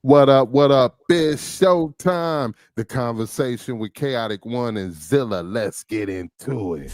What up? What up? It's showtime. The conversation with Chaotic One and Zilla. Let's get into it.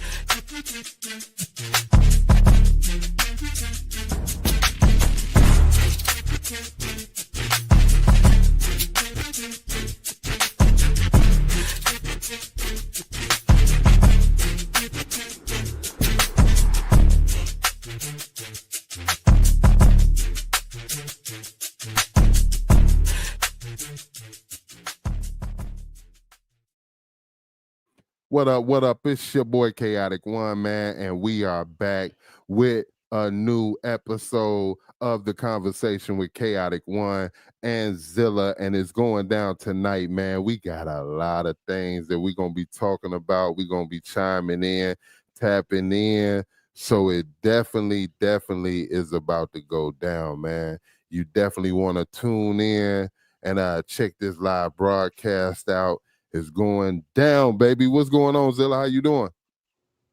What up? What up? It's your boy Chaotic One, man, and we are back with a new episode of the conversation with Chaotic One and Zilla, and it's going down tonight, man. We got a lot of things that we're gonna be talking about. We're gonna be chiming in, tapping in. So it definitely is about to go down, man. You definitely want to tune in and check this live broadcast out. Is going down, baby. What's going on, Zilla? How you doing?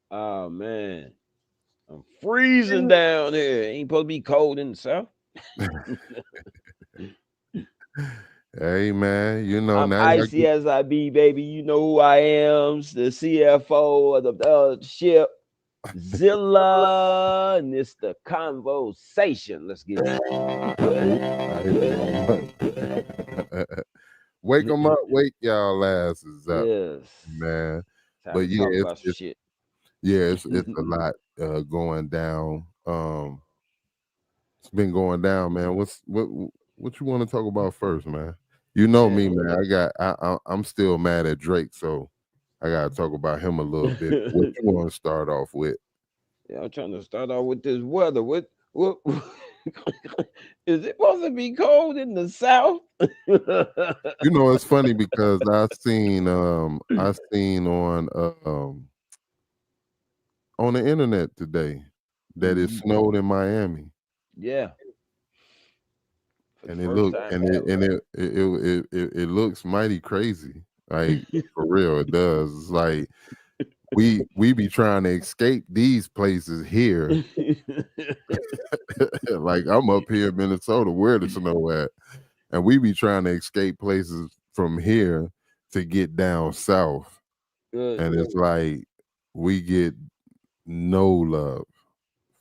Oh man, I'm freezing down here. Ain't supposed to be cold in the south. Hey, man. You know I'm now. icy as I be, baby. You know who I am. The CFO of the ship, Zilla, and it's the conversation. Let's get Wake them up. Wake y'all asses up, yes. man. Time But to yeah, talk about some it's shit. yeah, it's a lot going down. It's been going down, man. What you want to talk about first, man? You know me, Man, man. I'm still mad at Drake, so I gotta talk about him a little bit. What you want to start off with? yeah, I'm trying to start off with this weather. What is it supposed to be cold in the south? You know, it's funny because I seen on the internet today that it Mhm. snowed in Miami, Yeah, for the and it first looked time and it ever. and it looks mighty crazy. Like for real, it does. It's like we be trying to escape these places here. Like I'm up here in Minnesota, where the snow at, and we be trying to escape places from here to get down south, Good. and it's like we get no love.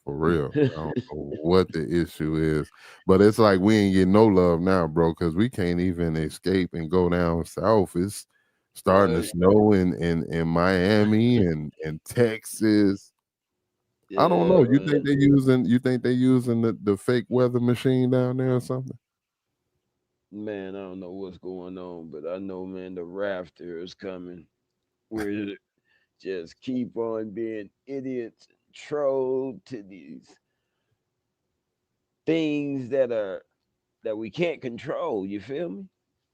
For real. I don't know what the issue is. But it's like we ain't getting no love now, bro, because we can't even escape and go down south. It's starting to Good. snow in Miami and Texas. I don't Yeah, know. man. You think they using the fake weather machine down there or something? Man, I don't know what's going on, but I know, man, the rafter is coming. We're just keep on being idiots, trolled to these things that we can't control. You feel me?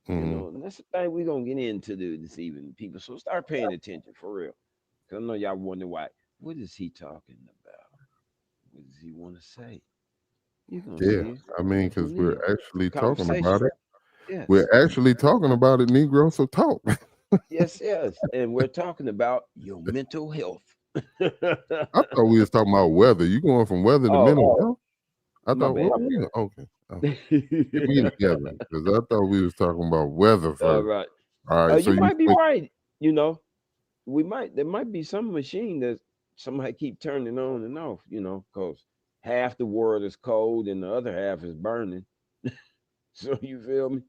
Hmm. And that's the thing we're gonna get into this evening, people. So start paying attention for real. Cause I know y'all wonder why. What is he talking about? What does he want to say? You're gonna Yeah. see. I mean, because Tune we're in. actually talking Conversation. about it. We're Yes. actually talking about it, Negro. So talk. Yes, yes. And we're talking about your mental health. I thought we was talking about weather. You going from weather to Oh, mental health? I my thought, bad. well, yeah, okay. Get me together because I thought we was talking about weather All first. right. All right, so You you might be switch. right. You know, there might be some machine that somebody keep turning on and off, because half the world is cold and the other half is burning. So you feel me?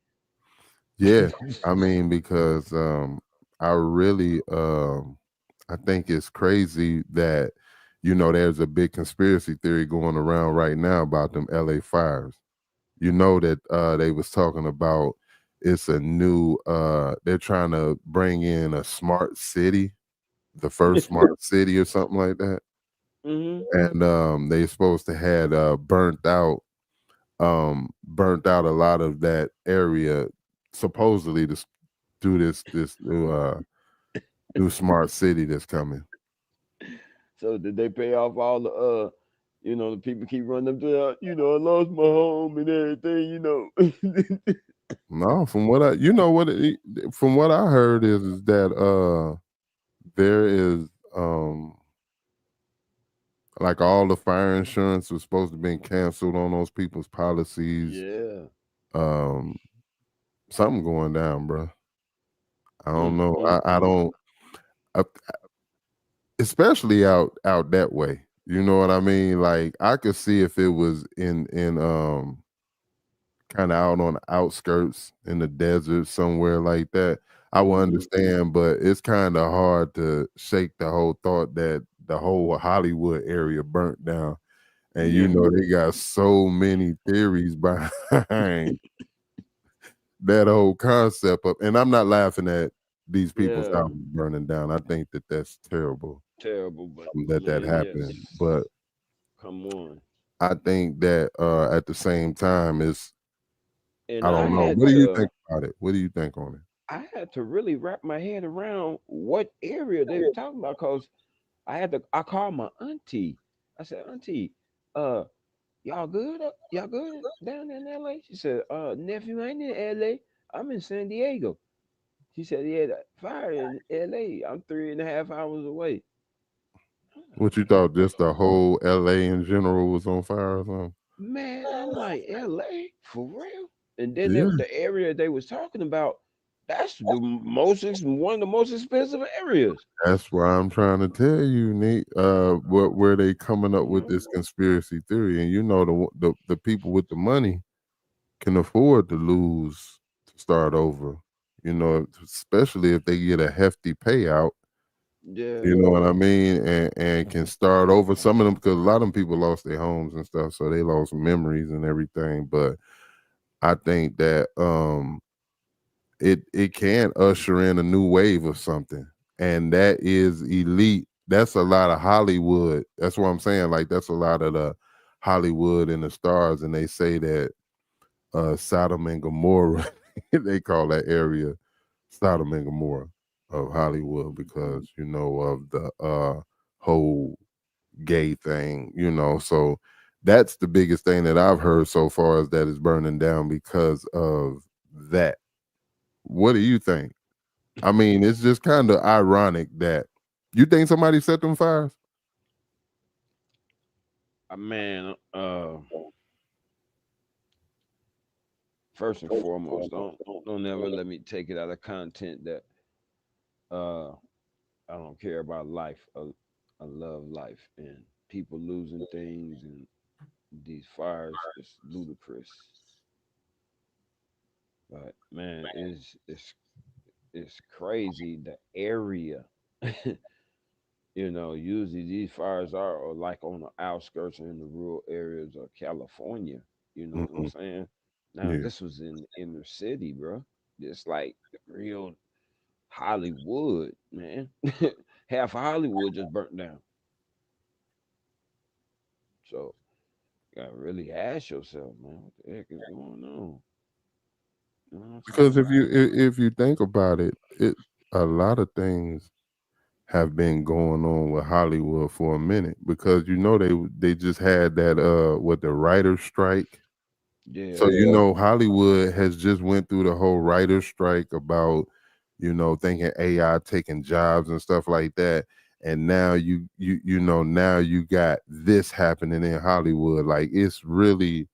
Yeah, I mean because I really I think it's crazy that there's a big conspiracy theory going around right now about them LA fires. You know that they was talking about it's a new they're trying to bring in a smart city, the first smart city or something like that. Hmm. And they supposed to had burnt out a lot of that area supposedly to do this new smart city that's coming. So did they pay off all the people keep running up to I lost my home and everything. No, from what I from what I heard is that there is like all the fire insurance was supposed to be canceled on those people's policies. Yeah. Um something going down, bro. I don't Mm, know. mm, I mm. don't, uh, especially out that way. You know what I mean? Like I could see if it was in kind of out on the outskirts in the desert somewhere like that, I would Mm-hmm. understand. But it's kind of hard to shake the whole thought that the whole Hollywood area burnt down, and you Yeah, know they got so many theories behind that whole concept of. And I'm not laughing at these people's yeah. houses burning down. I think that that's terrible Terrible, but that man, happened, yes. but Come on. I think that at the same time it's And I I don't know. had What do you to think about it? What do you think on it? I had to really wrap my head around what area they were talking about because I called my auntie. I said, Auntie, uh, y'all good y'all good down in LA? She said, nephew, I ain't in LA. I'm in San Diego. She said, yeah, that fire in LA. I'm 3.5 hours away. I'm like, What you what? thought? Just the whole LA in general was on fire or something? Man, I'm like, LA? For real? And then Yeah, the area they was talking about, that's one of the most expensive areas. that's why I'm trying to tell you, Nate. What where they coming up You with know? this conspiracy theory, and you know the people with the money can afford to lose to start over. You know, especially if they get a hefty payout. Yeah. You know what I mean, and can start over. Some of them, because a lot of them people lost their homes and stuff, so they lost memories and everything. But I think that it can usher in a new wave of something, and that is elite. That's a lot of Hollywood. That's what I'm saying. Like that's a lot of the Hollywood and the stars, and they say that Sodom and Gomorrah, they call that area Sodom and Gomorrah of Hollywood because you know of the whole gay thing. You know, so that's the biggest thing that I've heard so far is that it's burning down because of that. What do you think? I mean, it's just kind of ironic that you think somebody set them fires. Man, first and foremost, don't ever let me take it out of content that uh I don't care about life. I love life and people losing things and these fires is ludicrous. But man, it's crazy the area. Usually these fires are like on the outskirts or in the rural areas of California. You know what I'm Mhm. saying? Now Yeah, this was in inner city, bro. It's like real Hollywood, man. Half of Hollywood just burnt down. So you gotta really ask yourself, man, what the heck is going on? You know what I'm because saying? if you think about it, a lot of things have been going on with Hollywood for a minute because you know they just had that what the writer's strike. So Yeah. you know Hollywood has just went through the whole writer's strike about thinking AI taking jobs and stuff like that. And now now you got this happening in Hollywood. Like it's really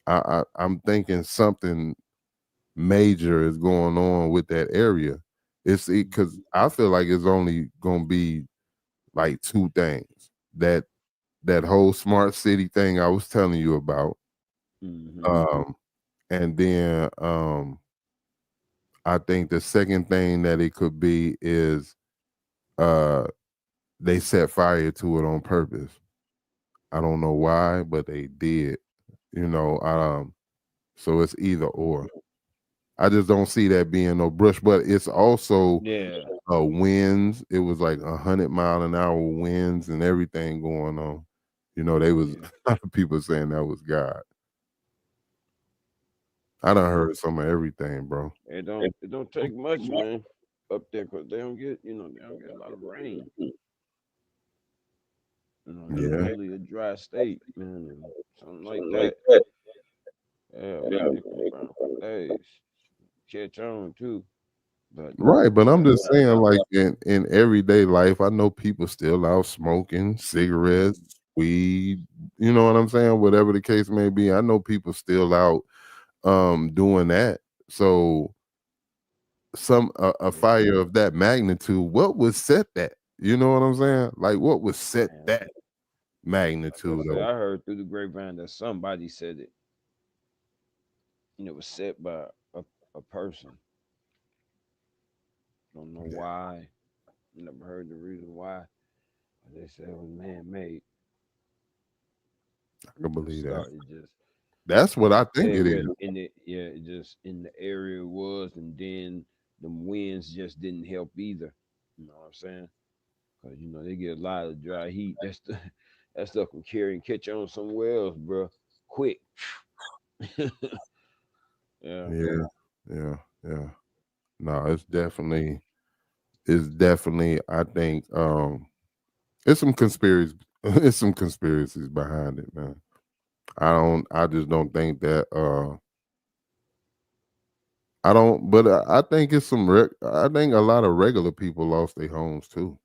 I'm thinking something major is going on with that area. It's because I feel like it's only gonna be like two things that whole smart city thing I was telling you about, Mm-hmm. um, and then I think the second thing that it could be is uh, they set fire to it on purpose. I don't know why, but they did. You know, so it's either or. I just don't see that being no brush, but it's also Yeah. winds. It was like 100-mile-an-hour winds and everything going on. You know, they was Yeah. a lot of people saying that was God. I done Yeah. heard some of everything, bro. It don't take much, man, up there because they don't get a lot of rain. It's Yeah, usually a dry state, man, and something like that. Yeah, man, it can burn for days. Catch on too. But right. But I'm yeah, just saying, like in everyday life, I know people still out smoking cigarettes, weed. You know what I'm saying? Whatever the case may be, I know people still out doing that. So a Yeah, fire of that magnitude, what would set that? You know what I'm saying? Like what would set man. that Like I magnitude said, of? I heard through the grapevine that somebody said it, and it was set by a person. Don't know Yeah, why. Never heard the reason why. But they said it was man made. I can It believe that. started just That's what like I you think said, it where is. in the yeah, it just in the area it was, and then the winds just didn't help either. You know what I'm saying? Because they get a lot of dry heat. That stuff can carry and catch on somewhere else, bro. Quick. Yeah. Yeah, yeah, yeah. No, it's definitely I think it's some conspiracies it's some conspiracies behind it, man. I just don't think that I don't but I think it's I think a lot of regular people lost their homes too.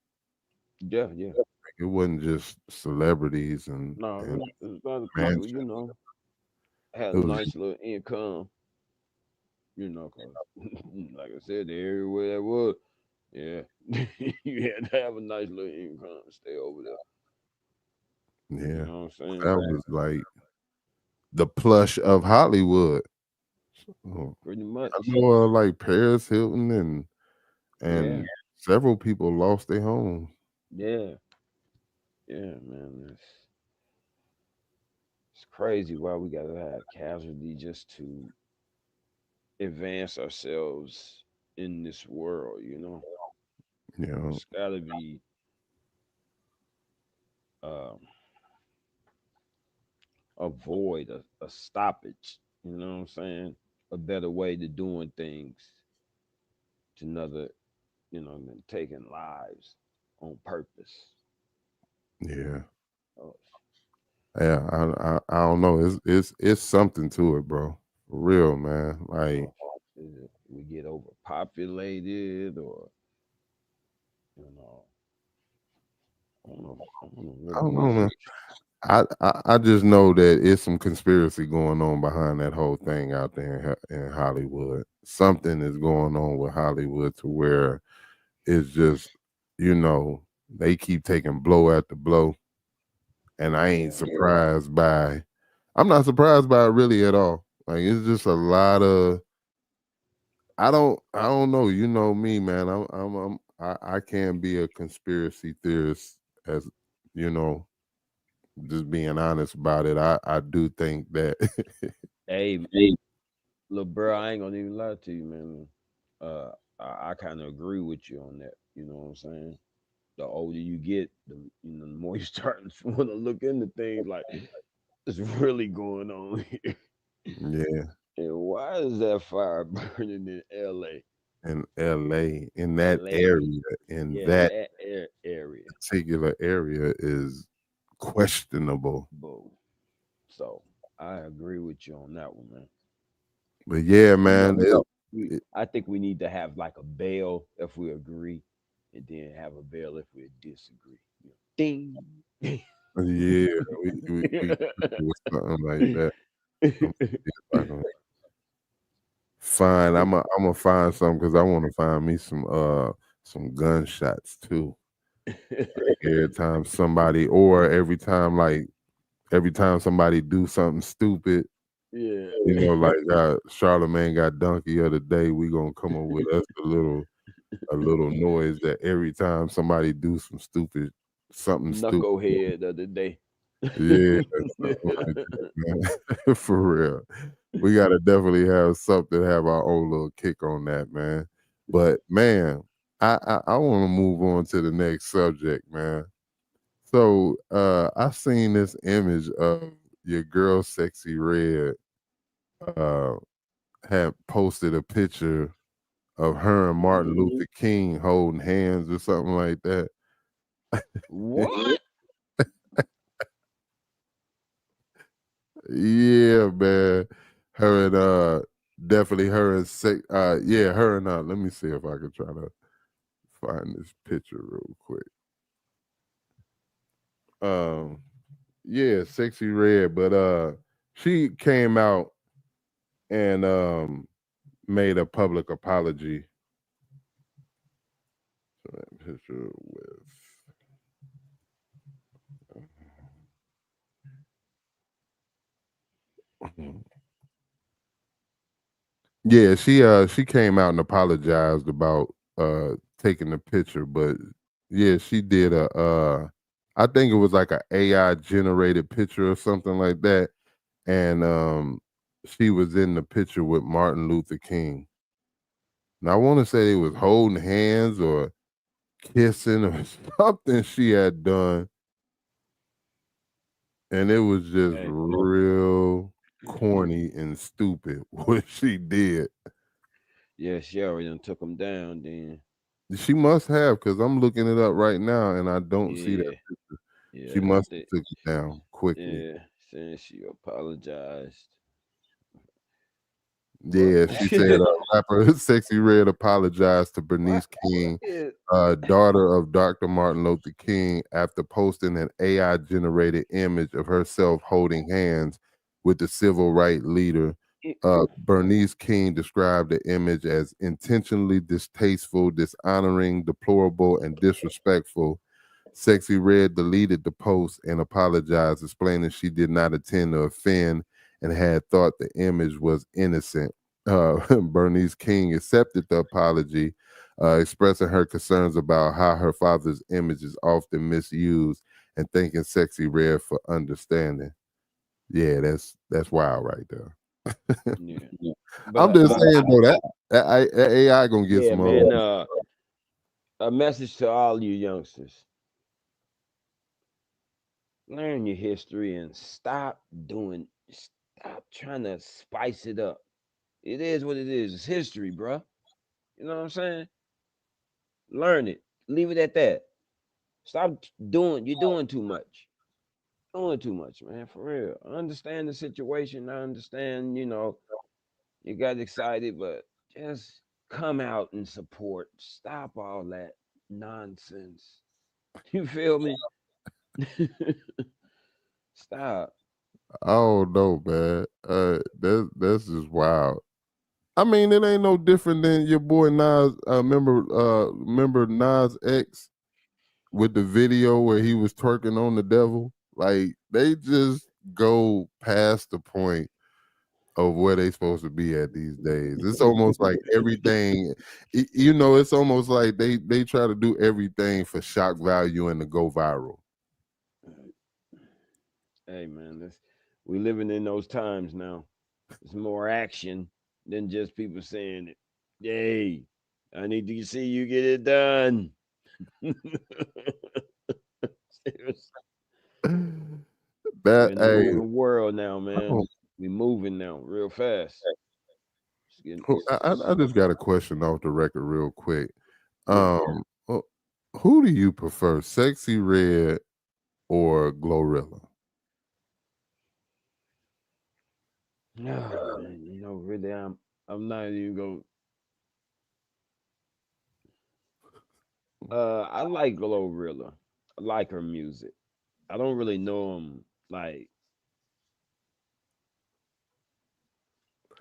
Yeah, yeah. It wasn't just celebrities No, and there's other people, mansion. had It a was nice little income, cause like I said, the area where that was, yeah, you had to have a nice little income to stay over there. You yeah. know what I'm saying? That was like the plush of Hollywood. Oh, Pretty I much. know like Paris Hilton Yeah, and several people lost their homes. yeah, yeah, man. It's crazy why we gotta have casualty just to advance ourselves in this world. You know, It's gotta be um avoid a stoppage, you know what I'm saying? A better way to doing things to another, than taking lives on purpose. yeah. Oh, Yeah, I don't know. It's something to it, bro. For real, man. Like is it we get overpopulated or you know, I don't know what I it don't know, is. man. I just know that it's some conspiracy going on behind that whole thing out there in Hollywood. Something is going on with Hollywood to where it's just, they keep taking blow after blow, and I ain't Yeah. surprised by. I'm not surprised by it really at all. Like it's just a lot of. I don't know. You know me, man. I can't be a conspiracy theorist as you know just being honest about it. I do think that Hey, little bro, I ain't gonna even lie to you, man. Uh, I kind of agree with you on that. You know what I'm saying? The older you get, the more you start to want to look into things like what's really going on here. yeah, And why is that fire burning in L.A.? in LA, in that L.A. area, in Yeah, that that area. particular area is questionable. Boom. So I agree with you on that one, man. But yeah, You man, know, I think we need to have like a bail if we agree, and then have a bail if we disagree. Ding. yeah, we do something like that. I'm see if I can find. I'm gonna find something because I want to find me some gunshots too. Every time somebody, or every time somebody do something stupid, Yeah. like Charlemagne got donkey of the day, we gonna come up with us a little noise that every time somebody do something stupid. Knucklehead of the day. Yeah, something like that, man. For real. We gotta definitely have something, have our own little kick on that, man. But man, I want to move on to the next subject, man. So I seen this image of your girl Sexy Red uh had posted a picture of her and Martin Luther King holding hands or something like that. What? Yeah, man. Her and definitely her and yeah, her and let me see if I can try to find this picture real quick. Um yeah, Sexy Red, but she came out and made a public apology. So that picture with yeah, she came out and apologized about taking the picture, but yeah, she did a I think it was like a AI generated picture or something like that. And she was in the picture with Martin Luther King. Now I want to say they was holding hands or kissing or something she had done, and it was just Hey, real corny and stupid what she did. yeah, she already done took him down. Then She must have, because I'm looking it up right now and I don't see that yeah, picture. She yeah, must have took it down quickly. yeah, saying she apologized. What? Yeah, she said rapper Sexyy Red apologized to what? Bernice King, Yeah. daughter of Dr. Martin Luther King, after posting an AI generated image of herself holding hands with the civil rights leader. Bernice King described the image as intentionally distasteful, dishonoring, deplorable, and disrespectful. Sexy Red deleted the post and apologized, explaining she did not intend to offend and had thought the image was innocent. Bernice King accepted the apology, expressing her concerns about how her father's image is often misused and thanking Sexy Red for understanding. Yeah, that's wild right there. Yeah. But I'm just saying though that AI gonna get yeah, some man. A message to all you youngsters: learn your history and stop trying to spice it up. It is what it is. It's history, bruh. You know what I'm saying? Learn it. Leave it at that. Stop doing. You're doing too much. Doing too much, man. For real. I understand the situation. I understand. You got excited, but just come out and support. Stop all that nonsense. You feel me? Stop. I don't know, man. That's just wild. I mean, it ain't no different than your boy Nas. Remember Nas X with the video where he was twerking on the devil. Like they just go past the point of where they supposed to be at these days. It's almost like everything, it's almost like they try to do everything for shock value and to go viral. Hey man, we living in those times now. It's more action than just people saying it. Hey, I need to see you get it done. Seriously. That We're in a hey, moving world now, I man. don't We moving now real fast. It's getting, I just got a question off the record real quick. yeah. Uh, who do you prefer, Sexy Red or Glorilla? No, man. Really, I'm not even going. I like Glorilla. I like her music. I don't really know him like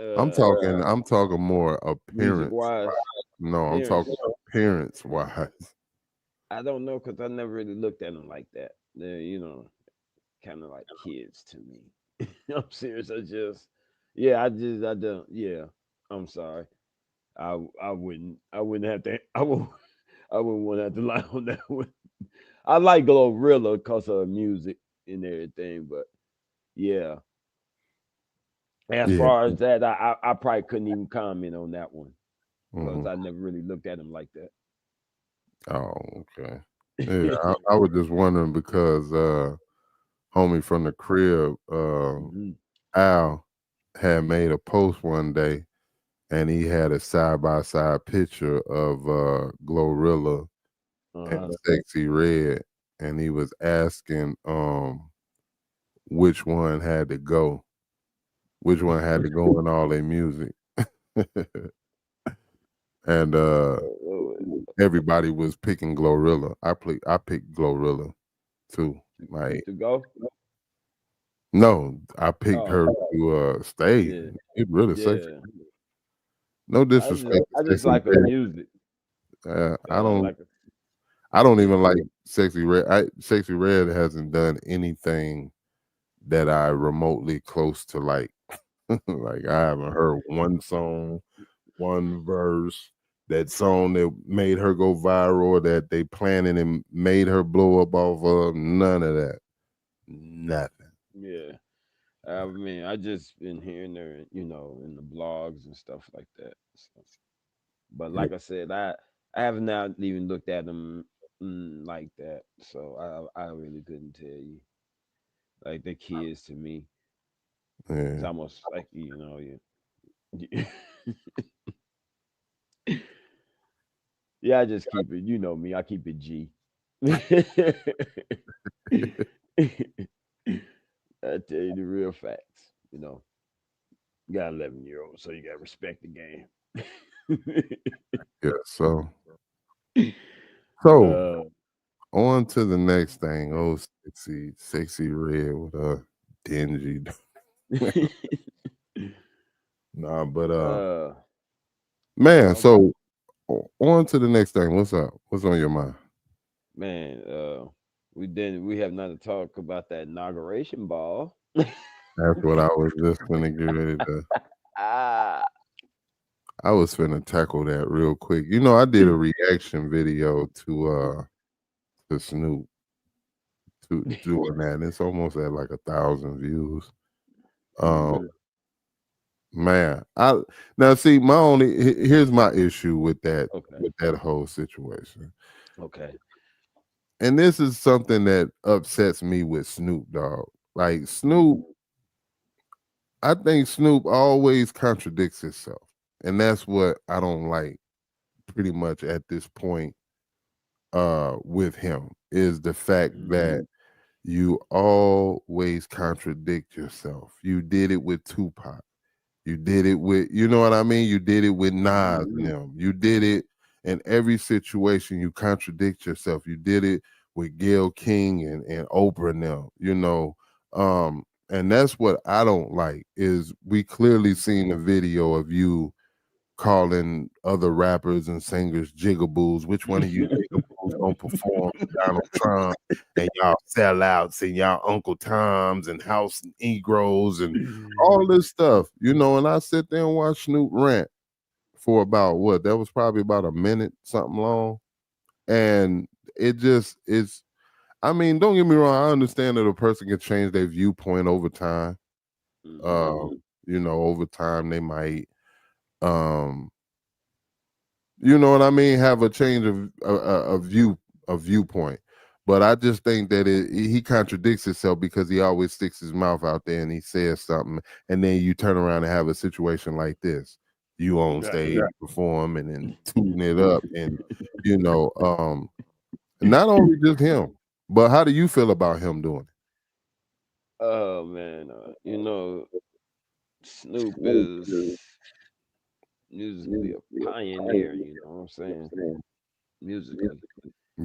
uh I'm talking more music appearance. wise. No, I'm talking Appearance. appearance wise. I don't know because I never really looked at them like that. They're kind of like kids to me. I'm serious. I don't. Yeah, I'm sorry. I wouldn't have to. I wouldn't want to have to lie on that one. I like Glorilla because of her music and everything, but yeah. As Yeah. far as that, I probably couldn't even comment on that one because Mhm. I never really looked at him like that. Oh, okay. Yeah, I was just wondering because homie from the crib, Hmm. Al, had made a post one day and he had a side by side picture of Glorilla Uh and huh. Sexy Red, and he was asking which one had to go, which one had to go in all their music. And everybody was picking Glorilla. I picked Glorilla too. Like To go. no, I picked Oh her to stay. yeah, It really sexy. yeah. No disrespect I to just Sexy like her Red. music. I don't. Like I don't yeah. even like Sexy Red. Sexy Red hasn't done anything that I remotely close to like. Like I haven't heard one song, one verse. That song that made her go viral, that they planted and made her blow up off of. None of that. Nothing. Yeah. I mean, I just been hearing her, in the blogs and stuff like that. So, but Yeah. like I said, I have not even looked at them like that. So I really couldn't tell you. Like the kids to me, it's Yeah. almost like you yeah. I just keep it. You know me. I keep it G. I tell you the real facts. You got 11-year-old, so you got to respect the game. Yeah. So uh, on to the next thing. Oh, sexy red with a dingy. Nah, but uh, man. okay, So on to the next thing. What's up? What's on your mind? man. We have not to talk about that inauguration ball. That's what I was just gonna get ready to. ah, I was finna tackle that real quick. You know, I did a reaction video to Snoop to doing that. And it's almost at like 1,000 views. Um, hmm man, I now see my only here's my issue Okay, with that whole situation. okay. And this is something that upsets me with Snoop Dogg. Like Snoop, hmm I think Snoop always contradicts himself. And that's what I don't like pretty much at this point with him is the fact hmm that you always contradict yourself. You did it with Tupac. You did it with, you know what I mean? You did it with Nas and hmm them. You did it in every situation. You contradict yourself. You did it with Gayle King and Oprah and them, you know. And that's what I don't like is we clearly seen the video of you calling other rappers and singers jigaboos. Which one of you jigaboos gonna perform for Donald Trump and y'all sellouts and y'all Uncle Toms and House Negroes and all this stuff, you know? And I sit there and watch Snoop rant for about what? That was probably about a minute, something long. And it just is. I mean, don't get me wrong. I understand that a person can change their viewpoint over time. hmm Um, over time they might um you know what I mean, have a change of a viewpoint. But I just think that he contradicts himself because he always sticks his mouth out there and he says something, and then you turn around and have a situation like this. You on Right. stage perform and then tune it up, and you know, not only just him, but how do you feel about him doing Oh man, Snoop is musically a pioneer. You know what I'm saying? Musically it?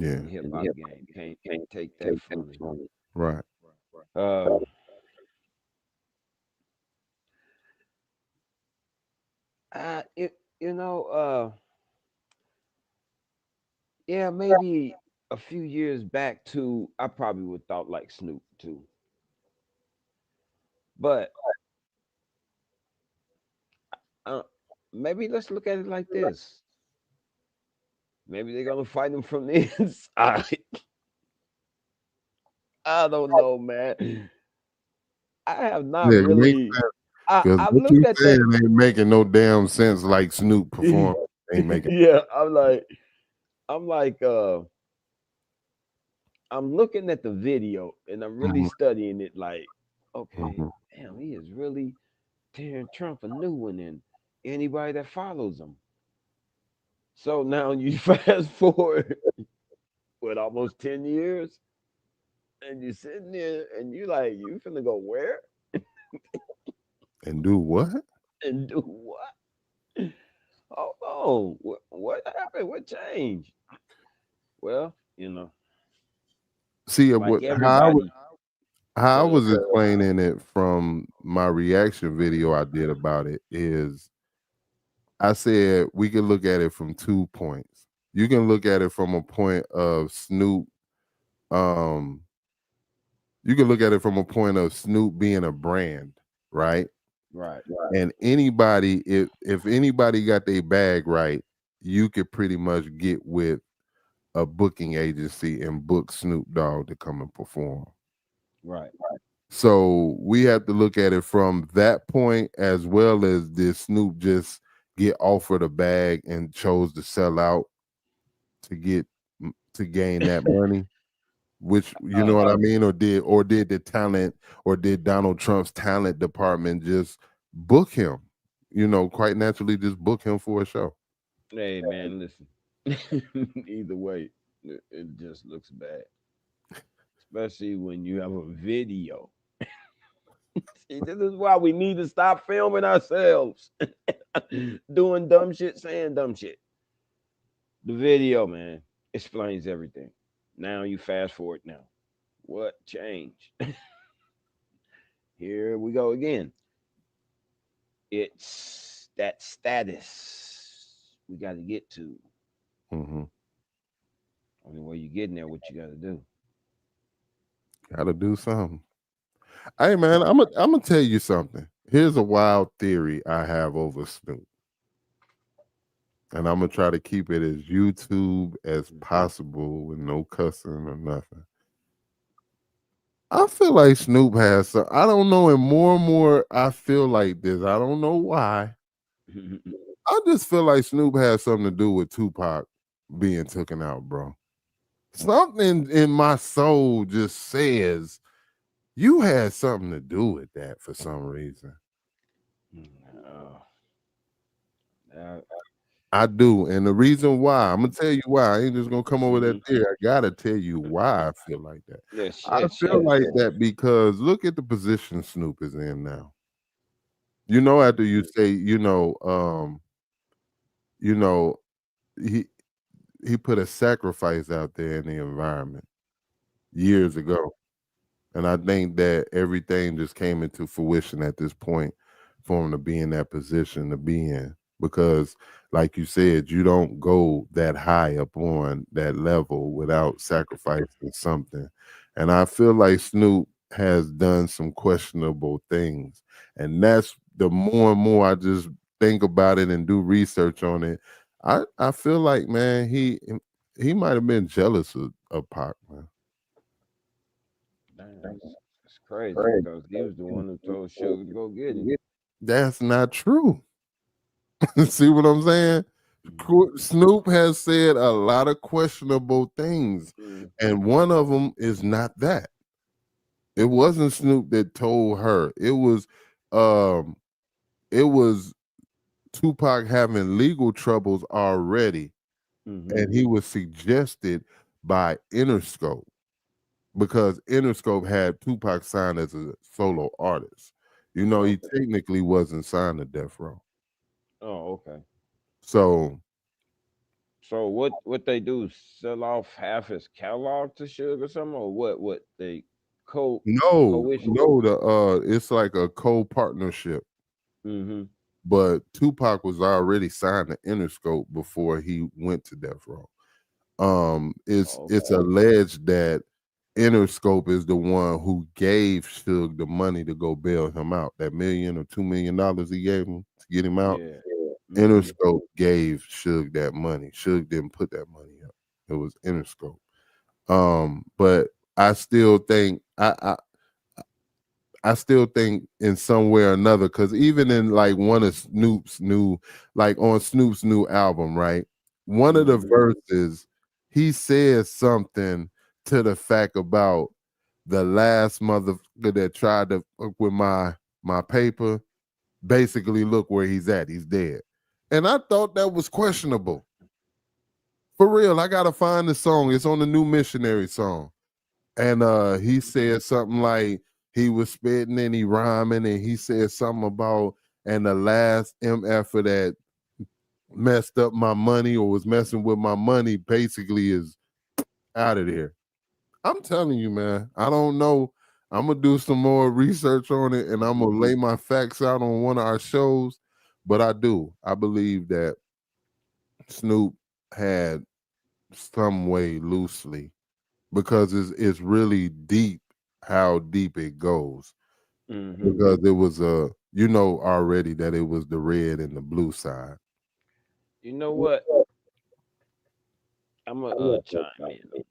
in Yeah, the hip hop game, can't take that from him. right. Uh, it, you know, yeah, maybe a few years back too, I probably would thought like Snoop too. But uh, maybe let's look at it like this. Maybe they're gonna fight him from the inside. I don't know, man. I have not Yeah, it makes really. sense because I've what looked you at that. saying ain't making no damn sense. Like Snoop perform ain't making. Yeah, I'm like, I'm looking at the video and I'm really Mhm, studying it. Like, okay, mhm. damn, he is really tearing Trump a new one, and anybody that follows him. So now you fast forward what almost 10 years, and you're sitting there and you like, you finna go where And do what? and do what? Hold on, what happened? What changed? Well, See, like how everybody. I Go ahead. was explaining it from my reaction video I did about it is I said we can look at it from 2 points. You can look at it from a point of Snoop. Um, you can look at it from a point of Snoop being a brand, right? Right. And anybody, if anybody got their bag right, you could pretty much get with a booking agency and book Snoop Dogg to come and perform. Right. So we have to look at it from that point, as well as did Snoop just get offered a bag and chose to sell out to get to gain that money, which you know Uh, what I mean, or did the talent, or did Donald Trump's talent department just book him, quite naturally just book him for a show. hey man, listen. Either way, it just looks bad, especially when you have a video. See, this is why we need to stop filming ourselves, doing dumb shit, saying dumb shit. The video, man, explains everything. Now you fast forward now. What changed? Here we go again. It's that status we got to get to. Hmm. Only way you getting there, what you got to do. Gotta do something. Hey man, I'm gonna tell you something. Here's a wild theory I have over Snoop, and I'm gonna try to keep it as YouTube as possible with no cussing or nothing. I feel like Snoop has some. I don't know, and more I feel like this. I don't know why. I just feel like Snoop has something to do with Tupac being taken out, bro. Something in my soul just says you had something to do with that for some reason. Oh, uh, I do. And the reason why, I'm gonna tell you why. I ain't just gonna come over that mm-hmm. theory. I gotta tell you why I feel like that. Yeah, I share feel it. like that because look at the position Snoop is in now. After you say, you know, he he put a sacrifice out there in the environment years ago. And I think that everything just came into fruition at this point for him to be in that position to be in. Because, like you said, you don't go that high up on that level without sacrificing something. And I feel like Snoop has done some questionable things. And that's the more and more I just think about it and do research on it. I feel like, man, he might have been jealous of Pac, man. Damn, that's crazy because he was the one who told Sugar to go get him. That's not true. See what I'm saying? Mm-hmm. Snoop has said a lot of questionable things, Mm. and one of them is not that. It wasn't Snoop that told her. Um, it was Tupac having legal troubles already, Mm-hmm. and he was suggested by Interscope because Interscope had Tupac signed as a solo artist. He Okay. technically wasn't signed to Death Row. Oh, okay. So So what they do? Sell off half his catalog to Sugar or something, or what? What they co co-issue? no, it's like a co-partnership. Mm-hmm. But Tupac was already signed to Interscope before he went to Death Row. It's Okay. alleged that Interscope is the one who gave Suge the money to go bail him out. That $1 or $2 million he gave him to get him out. Yeah. Mm-hmm. Interscope gave Suge that money. Suge didn't put that money up. It was Interscope. But I still think I still think in some way or another, because even in like one of Snoop's new, like on Snoop's new album, right? One of the Mm-hmm. verses, he says something to the fact about the last motherfucker that tried to fuck with my paper. Basically, look where he's at. He's dead. And I thought that was questionable. For real, I gotta find the song. It's on the new missionary song. And he said something like he was spitting and he rhyming, and he said something about, and the last MF that messed up my money or was messing with my money basically is out of there. I'm telling you, man, I don't know. I'm gonna do some more research on it and I'm gonna Mm-hmm. lay my facts out on one of our shows. but I do. I believe that Snoop had some way loosely because it's really deep how deep it goes Hmm. because it was a you know already that it was the red and the blue side. You know what? I'm gonna chime in on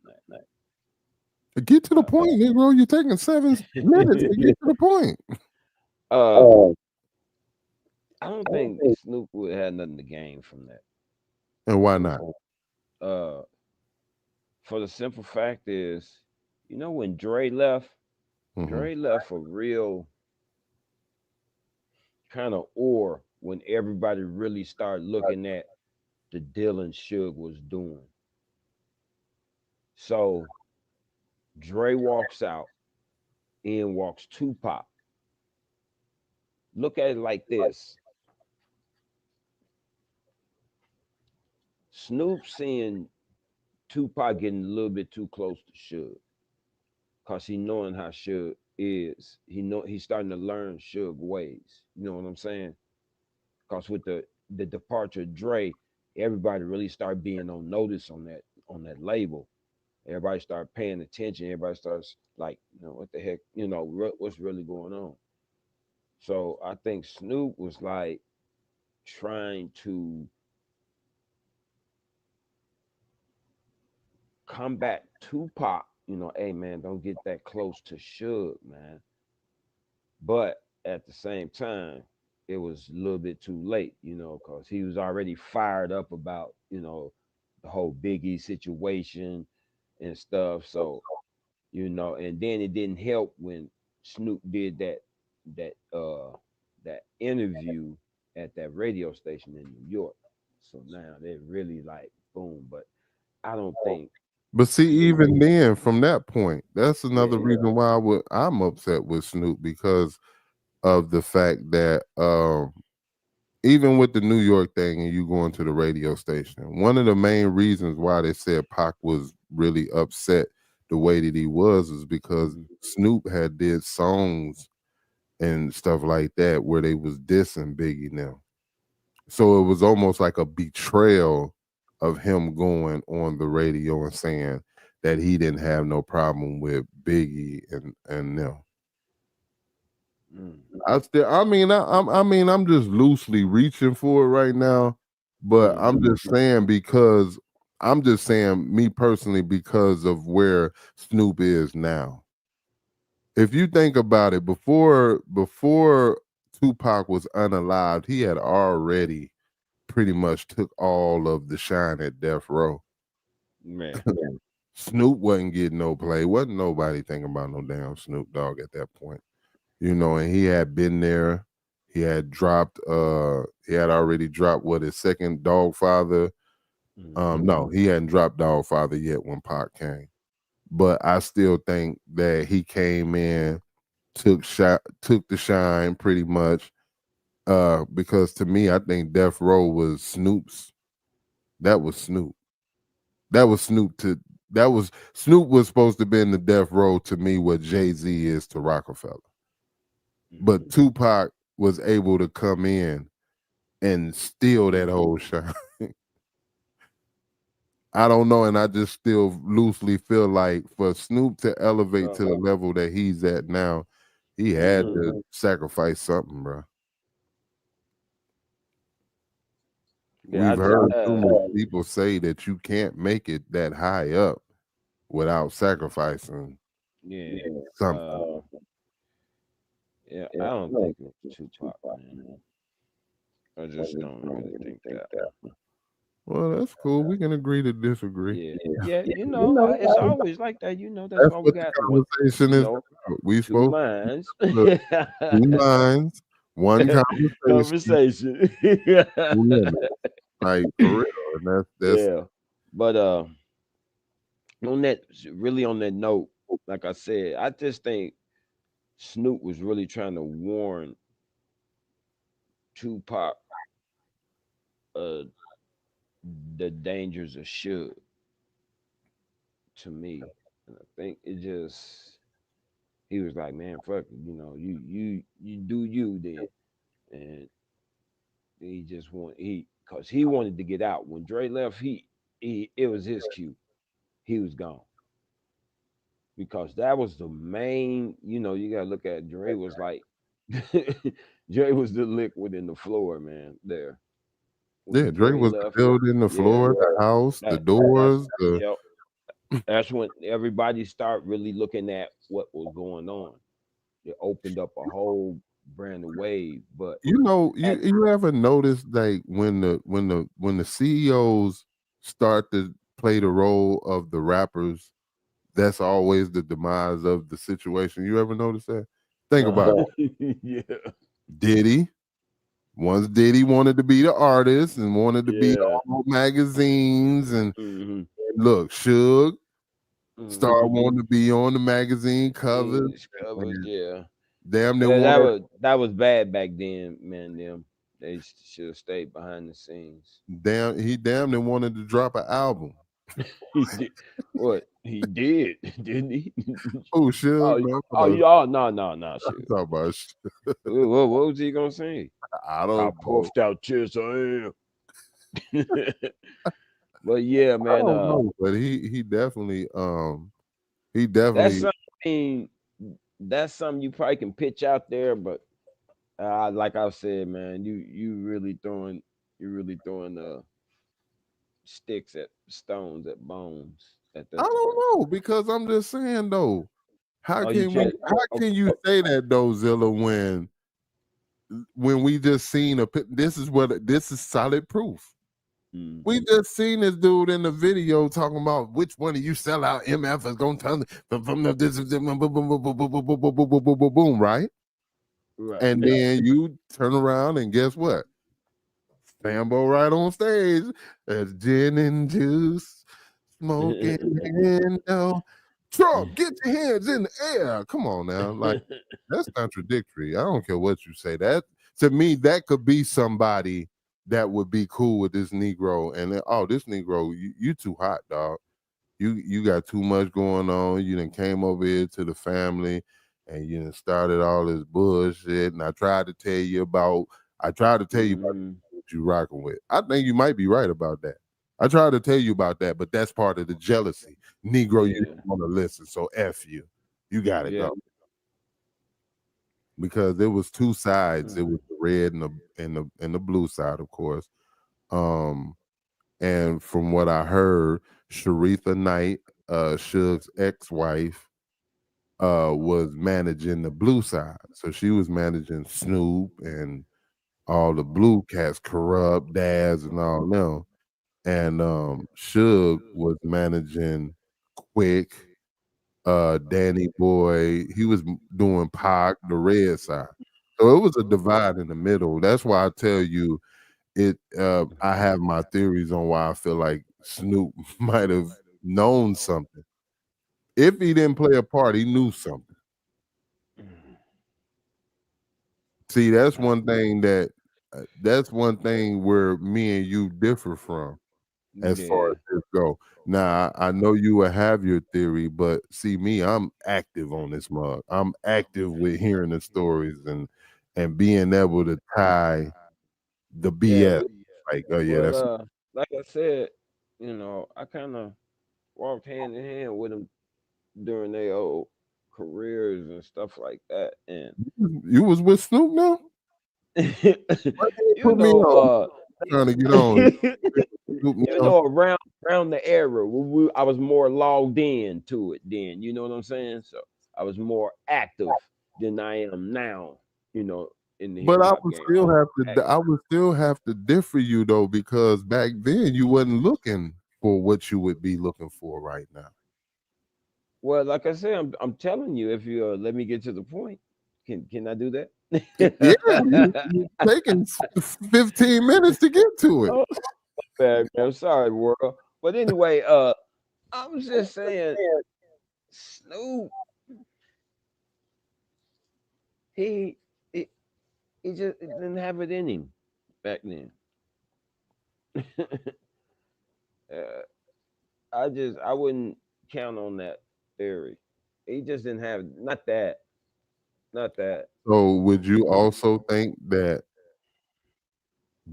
Get to the that. point, Negro. You're taking 7 minutes to get to the point. uh, I don't think Snoop would have nothing to gain from that. And why You not? know, for the simple fact is, when Hmm. Dre left a real kind of ore when everybody really started looking at the Dylan Suge was doing. So Dre walks out, in walks Tupac. Look at it like this: Snoop seeing Tupac getting a little bit too close to Suge, cause he knowing how Suge is. He's starting to learn Suge ways. You know what I'm saying? Cause with the departure of Dre, everybody really started being on notice on that label. Everybody started paying attention. Everybody starts like, what the heck, what's really going on. So I think Snoop was like trying to combat Tupac. Hey man, don't get that close to Suge, man. But at the same time, it was a little bit too late, because he was already fired up about, the whole Biggie situation and stuff. So, and then it didn't help when Snoop did that interview at that radio station in New York. So now they're really like boom. But I don't think But see, Snoop. even then, from that point, that's another Yeah. reason why I'm upset with Snoop because of the fact that even with the New York thing and you going to the radio station, one of the main reasons why they said Pac was really upset the way that he was is because Mhm. Snoop had did songs and stuff like that where they was dissing Biggie now. So it was almost like a betrayal of him going on the radio and saying that he didn't have no problem with Biggie and them. Mm. I'm just loosely reaching for it right now, but I'm Mhm. just saying because I'm just saying me personally because of where Snoop is now. If you think about it, before Tupac was unalived, he had already pretty much took all of the shine at Death Row. Man. Snoop wasn't getting no play. Wasn't nobody thinking about no damn Snoop Dogg at that point. And he had been there. He had already dropped what his second Dog Father. Mhm. No, he hadn't dropped Dog Father yet when Pac came. But I still think that he came in, took the shine pretty much. Because to me, I think Death Row was Snoop's. That was Snoop. That was Snoop to that was Snoop was supposed to be in the Death Row to me what Jay-Z is to Rockefeller. But Mhm. Tupac was able to come in and steal that Mhm. whole shine. I don't know, and I just still loosely feel like for Snoop to elevate Uh, to the level that he's at now, he had mhm. to sacrifice something, bro. Yeah, I We've just heard numerous people say that you can't make it that high up without sacrificing yeah. something. Uh yeah, I don't think it's Tupac, man. I just don't really think that. Well, that's cool. We can agree to disagree. Yeah. Yeah, it's always like that, that's That's why we what the got conversation you is know, about. We two supposed minds. to look, two minds, one conversation, Conversation. two minutes. Like for real. And that's Yeah. But on that really on that note, like I said, I just think Snoop was really trying to warn Tupac uh the dangers of Suge to me. And I think it just he was like, man, fuck it, you do you then. And He just cause he wanted to get out. When Dre left, he it was his cue. He was gone because that was the main. You know, you gotta look at Dre was like Dre was the liquid in the floor, man. There Yeah, when Dre Dre was the left, building, the yeah, floor, the house, the that's doors, the yep. That's when everybody start really looking at what was going on. It opened up a whole brand new wave. But you know, at you ever notice like when the CEOs start to play the role of the rappers, that's always the demise of the situation. You ever notice that? Think about it. yeah, Diddy. Once Diddy wanted to be the artist and wanted to be yeah, all magazines and hmm look, Suge started hmm wanting to be on the magazine covers English covers, and yeah. damn near Yeah, that wanted was that was bad back then, man. Them they should have stayed behind the scenes. damn near wanted to drop an album. He did what he did, didn't he? Oh, Suge, oh, man, oh, y'all, no, no, no, I'm shit. talking about What was he gonna say? I I don't know. puffed out chest, I am. But yeah, I man. don't know, but he That's definitely something. I mean, that's something you probably can pitch out there, but like I said, man, you really throwing sticks at stones at bones at I that point. don't know because I'm just saying though, Oh, you just how can you okay. say that though, Zilla, when we just seen this is solid proof. We Mm-hmm. just seen this dude in the video talking about which one of you sell out MF is gonna tell me from the this boom, boom, boom, boom, boom, boom, boom, boom, boom, boom, boom, boom, right? Right. And then you turn around and guess what? Sambo right on stage as gin and juice, smoking window. Trump, get your hands in the air. Come on now. Like, that's contradictory. I don't care what you say. That to me, that could be somebody that would be cool with this Negro. And oh, this Negro, you too hot, dog. You got too much going on. You done came over here to the family and you done started all this bullshit. And I tried to tell you about hmm what you rocking with. I think you might be right about that. I tried to tell you about that, but that's part of the jealousy. Negro, you Yeah. don't want to listen, so F you. You gotta Yeah. go. Because there was two sides. It Mm. was the red and the blue side, of course. Um, and from what I heard, Sharitha Knight, Suge's ex-wife, was managing the blue side. So she was managing Snoop and all the blue cats, Corrupt, Daz, and all them. And Suge was managing Quick, Danny Boy. He was doing Pac, the red side. So it was a divide in the middle. That's why I tell you I have my theories on why I feel like Snoop might have known something. If he didn't play a part, he knew something. Mm. See, that's one thing where me and you differ from as far Yeah. as this go. Now, I know you will have your theory, but see me, I'm active on this mug. I'm active with hearing the stories and being able to tie the Yeah. BS. Like, oh yeah, Well, that's like I said, I kind of walked hand in hand with them during their old careers and stuff like that, and you was with Snoop now? Why you ain't you put me know, on? Trying to get on. Snoop now? around the era, I was more logged in to it then. You know what I'm saying? So I was more active than I am now. You know, in the hip But hop game, I was I active. would still have to differ you though, because back then you wasn't looking for what you would be looking for right now. Well, like I said, I'm telling you, if you let me get to the point, can I do that? Yeah, you taking 15 minutes to get to it. Oh, bad man. I'm sorry, world. But anyway, I was just saying, Snoop, he he, he just didn't have it in him back then. uh, I wouldn't count on that theory. He just didn't have not that. So would you also think that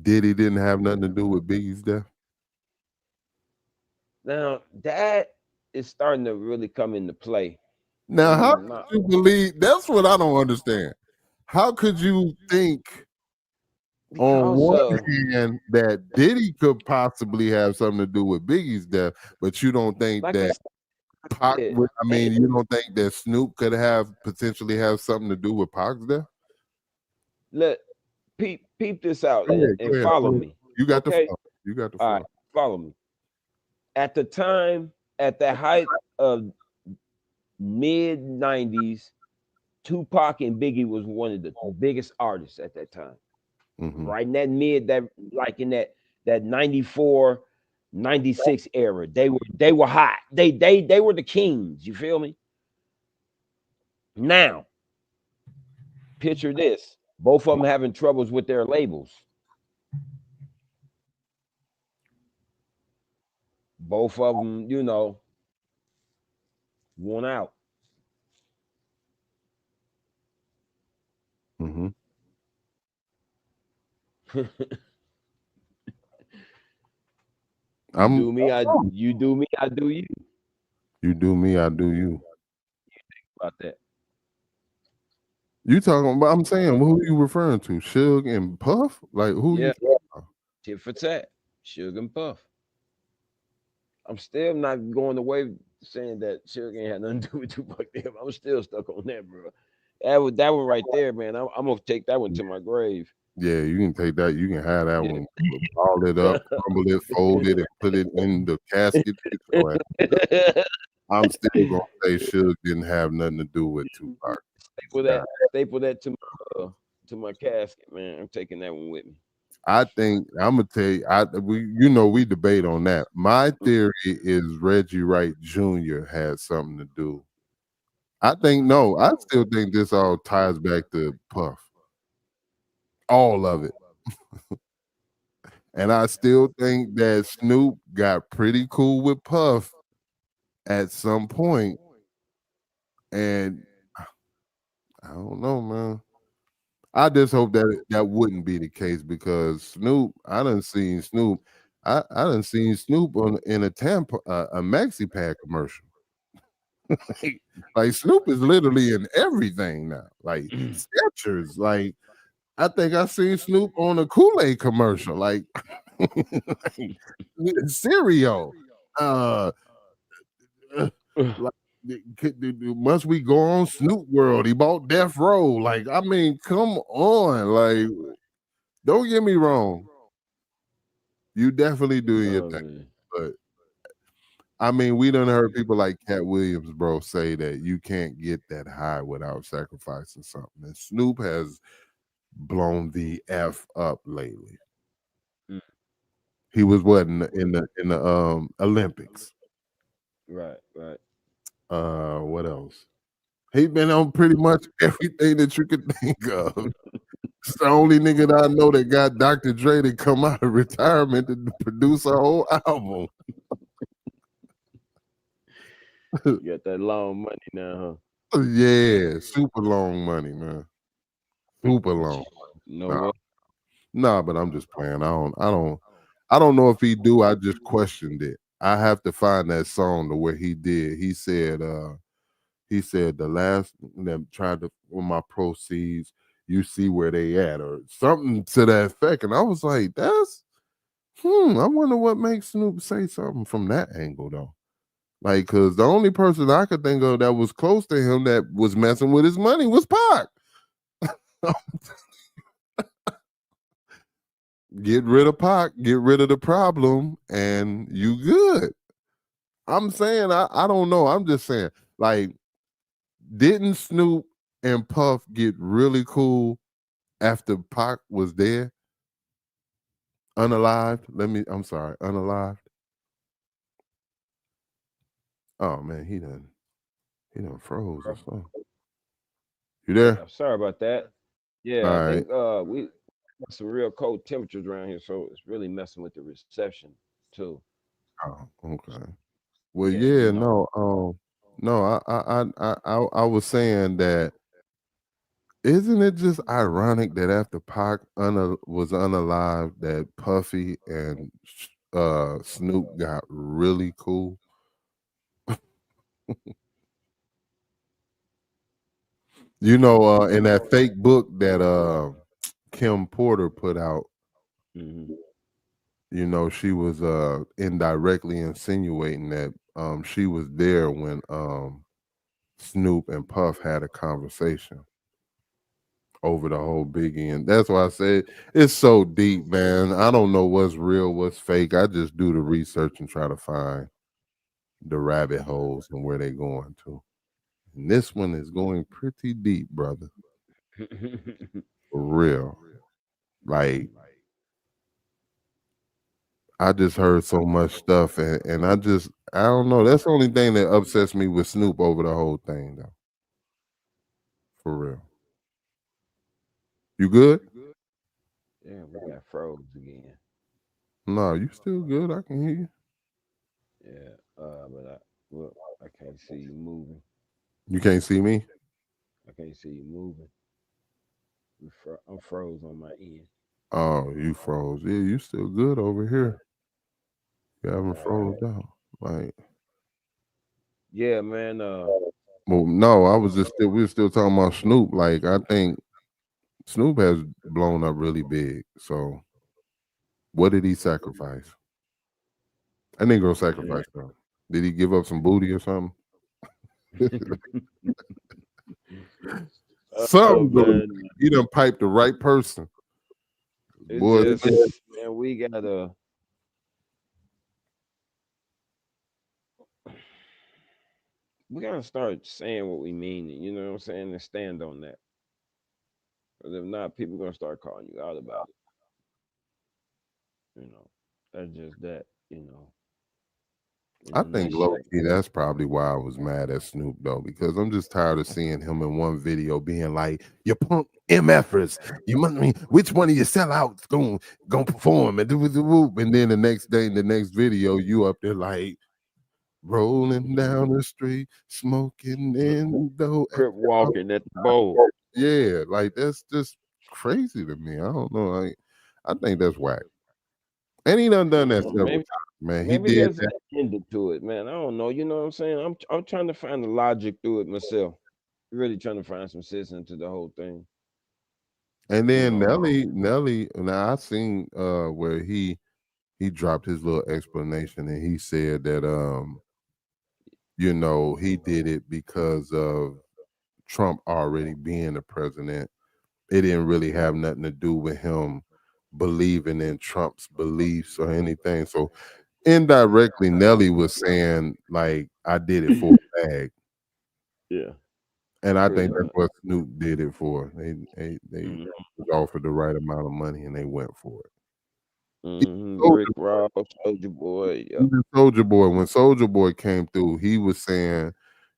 Diddy didn't have nothing to do with Biggie's death? Now that is starting to really come into play. Now, how Not could you believe? That's what I don't understand. How could you think on because one of hand that Diddy could possibly have something to do with Biggie's death, but you don't think like I that Pac said, would, I ain't mean, you don't think that Snoop could have potentially have something to do with Pac's death? let peep this out Go ahead, go and ahead. follow me. You got the Okay? floor. You got the All right, floor. follow me. At the time, at the height of mid 90s, Tupac and Biggie was one of the biggest artists at that time. Mm-hmm. Right in that mid that like in that 94, 96 era. They were hot. They were the kings, you feel me? Now, picture this. Both of them having troubles with their labels. Both of them, won out. Mm-hmm. You I'm do me, you do me, I do you. you do me, I do you. About that. You talking about? I'm saying, who you referring to? Suge and Puff? Like who you Yeah, talking about? tit for tat. Sugar and Puff. I'm still not going away saying that Sugar ain't had nothing to do with Tupac. Damn, I'm still stuck on that, bro. That one right there, man. I'm gonna take that one to my grave. Yeah, you can take that. You can have that Yeah. one, ball it up, crumble it, fold it, and put it in the casket. Get your ass. I'm still gonna say Suge didn't have nothing to do with Tupac. Staple that to my casket, man. I'm taking that one with me. I think I'm gonna tell you. We debate on that. My theory is Reggie Wright Jr. had something to do. I think no. I still think this all ties back to Puff, all of it, and I still think that Snoop got pretty cool with Puff at some point, and I don't know, man. I just hope that that wouldn't be the case because Snoop, I done seen Snoop. I done seen Snoop in a Tampa a Maxi Pad commercial. Like Snoop is literally in everything now. Like Skechers. Like I think I seen Snoop on a Kool-Aid commercial. Like, like cereal. Uh, uh, like must we go on Snoop World? He bought Death Row. Like, I mean, come on. Like, don't get me wrong. You definitely doing your No thing. man. But I mean, we done heard people like Cat Williams, bro, say that you can't get that high without sacrificing something. And Snoop has blown the F up lately. Mm, He was what in the Olympics. right, right. What else? He been on pretty much everything that you could think of. It's the only nigga that I know that got Dr. Dre to come out of retirement to produce a whole album. You got that long money now, Yeah, super long money, man. Super long. huh? No Nah, way. nah, but I'm just playing. I don't know if he do. I just questioned it. I have to find that song to where he did. He said the last them tried to with my proceeds, you see where they at, or something to that effect. And I was like, I wonder what makes Snoop say something from that angle though. Like, cause the only person I could think of that was close to him that was messing with his money was Pac. Get rid of Pac, get rid of the problem, and you good. I'm saying I don't know. I'm just saying, like, didn't Snoop and Puff get really cool after Pac was dead? Unalived. I'm sorry, unalived. Oh man, he done froze or something. You Yeah, there? sorry about that. All Yeah, I right. think we got some real cold temperatures around here, so it's really messing with the reception too. Oh, okay. Well, Yeah, yeah, no, no. I was saying that Isn't it just ironic that after Pac was unalive, that Puffy and Snoop got really cool? You know, in that fake book that Kim Porter put out, Hmm. you know, she was indirectly insinuating that she was there when Snoop and Puff had a conversation over the whole Biggie, and that's why I said it's so deep, man. I don't know what's real, what's fake. I just do the research and try to find the rabbit holes and where they're going to. And this one is going pretty deep, brother. For real. Like I just heard so much stuff, and I don't know. That's the only thing that upsets me with Snoop over the whole thing, though. For real. You good? Yeah, we got froze again. No, you still good. I can hear you. Yeah, but look, I can't see you moving. You can't see me? I can't see you moving. I'm froze on my end. Oh, you froze. Yeah, you still good over here. You haven't All right. froze out. Like, Yeah, man. well, no, I was just still we were still talking about Snoop. Like, I think Snoop has blown up really big. So, what did he sacrifice? That nigga sacrifice though. Did he give up some booty or something? Oh Something, though. man, He done piped the right person. it's Boy, just man, we gotta start saying what we mean. You know what I'm saying, and stand on that. Because if not, people gonna start calling you out about it. You know, that's just that. In I a think low nutshell. key that's probably why I was mad at Snoop though, because I'm just tired of seeing him in one video being like, "You punk MFers, you must mean which one of your sellouts gonna perform and do the whoop," and then the next day in the next video you up there like rolling down the street, smoking in the dough. Crip walking at the bowl. Yeah, like that's just crazy to me. I don't know. Like, I think that's whack. And he done that several Maybe times, man. He maybe did there's an that. agenda to it, man. I don't know. You know what I'm saying? I'm trying to find the logic through it myself. Really trying to find some sense into the whole thing. And You then know. Nelly, now I seen where he dropped his little explanation and he said that you know, he did it because of Trump already being the president. It didn't really have nothing to do with him believing in Trump's beliefs or anything. So indirectly, Nelly was saying like, "I did it for a bag," Yeah, and I pretty think that's much. what Snoop did it for. They Hmm. was offered the right amount of money and they went for it. Rick Ross, Soldier Boy, yep. Even Soldier Boy, when Soldier Boy came through, he was saying,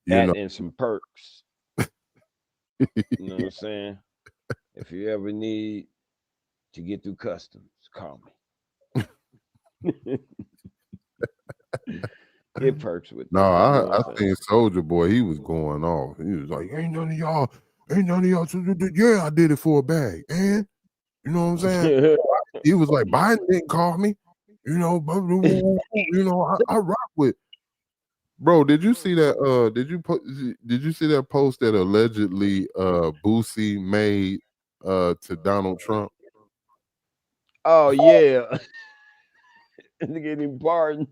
you know, That and some perks. You know what I'm saying? If you ever need to get through customs, call me. Get perks with no, that. You know what I I'm saying? seen Soldier Boy, he was going off. He was like, ain't none of y'all, yeah, I did it for a bag. And you know what I'm saying? He was like, Biden didn't call me, you know, but you know, I rock with. Bro, did you see that? Did you see that post that allegedly Boosie made to Donald Trump? Oh yeah, to get him pardoned.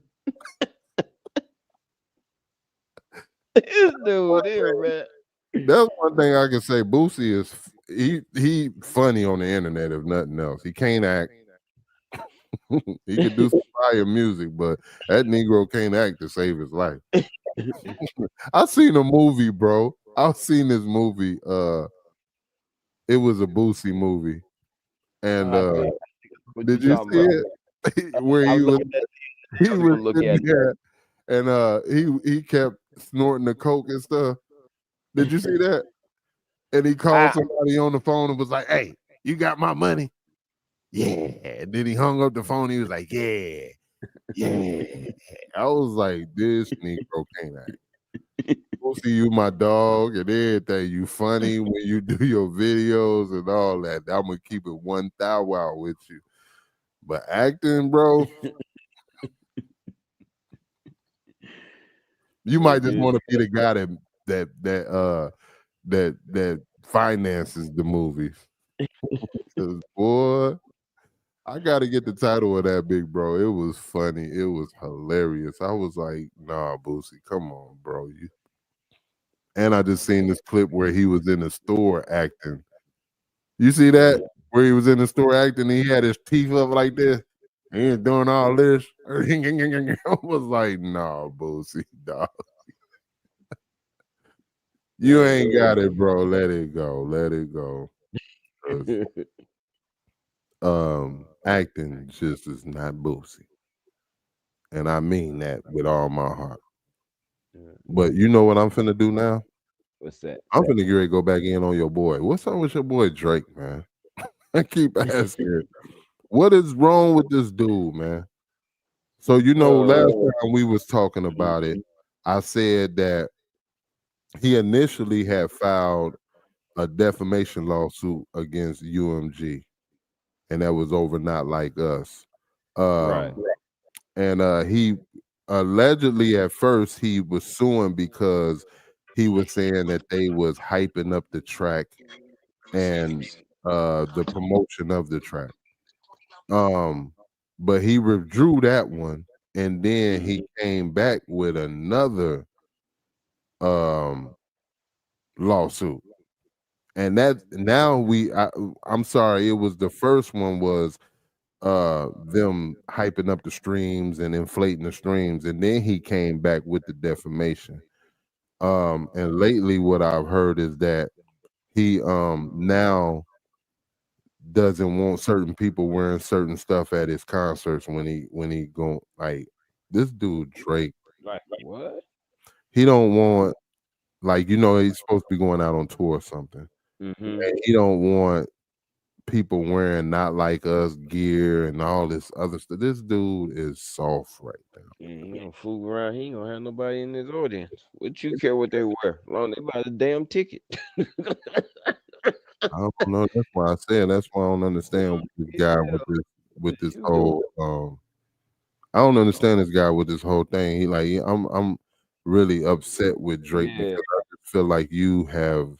This dude here, man. That's one thing I can say. Boosie is he funny on the internet if nothing else. He can't act. He could do some fire music, but that Negro can't act to save his life. I seen a movie, bro. I've seen this movie. It was a Boosie movie, and I think what you did you talking see about? it? Where I was looking at. I he was was gonna look sitting at there and he kept snorting the coke and stuff. Did you see it. that? And he called I somebody on the phone and was like, "Hey, you got my money?" Yeah. And then he hung up the phone. He was like, "Yeah, yeah." I was like, "This Negro can't act." Boosie, you my dog and everything. You funny when you do your videos and all that. I'm gonna keep it 1,000 with you. But acting, bro, you Look might just at want to be the guy that finances the movies. 'Cause, boy, I gotta get the title of that, big bro. It was funny. It was hilarious. I was like, nah, Boosie, come on, bro. And I just seen this clip where he was in the store acting. You see that? mm, Where he was in the store acting, and he had his teeth up like this. And he was doing all this. I was like, nah, Boosie, dog. You man, ain't look. got it, bro. Let it go. Let it go. 'Cause, acting just is not Boosie. And I mean that with all my heart. Yeah. But you know what I'm finna do now? What's that? I'm finna get ready to go back in on your boy. What's up with your boy Drake, man? I keep asking. What is wrong with this dude, man? So last uh, time we was talking about it, I said that he initially had filed a defamation lawsuit against UMG, and that was over Not Like Us. right. Um, and he allegedly at first he was suing because he was saying that they was hyping up the track and the promotion of the track. Um, but he withdrew that one, and then Mm, he came back with another um lawsuit. And that now I'm sorry, it was the first one was them hyping up the streams and inflating the streams, and then he came back with the defamation. And lately what I've heard is that he now doesn't want certain people wearing certain stuff at his concerts when he go like this dude Drake. like what? He don't want like he's supposed to be going out on tour or something. Mm-hmm. And he don't want people wearing Not Like Us gear and all this other stuff. This dude is soft right now. Yeah, he ain't gonna fool around. He ain't gonna have nobody in his audience. What you care what they wear? Long they buy the damn ticket. I don't know. That's why I said that's why I don't understand with this guy with this with What this you doing? whole I don't understand this guy with this whole thing. I'm really upset with Drake because Yeah. I just feel like you have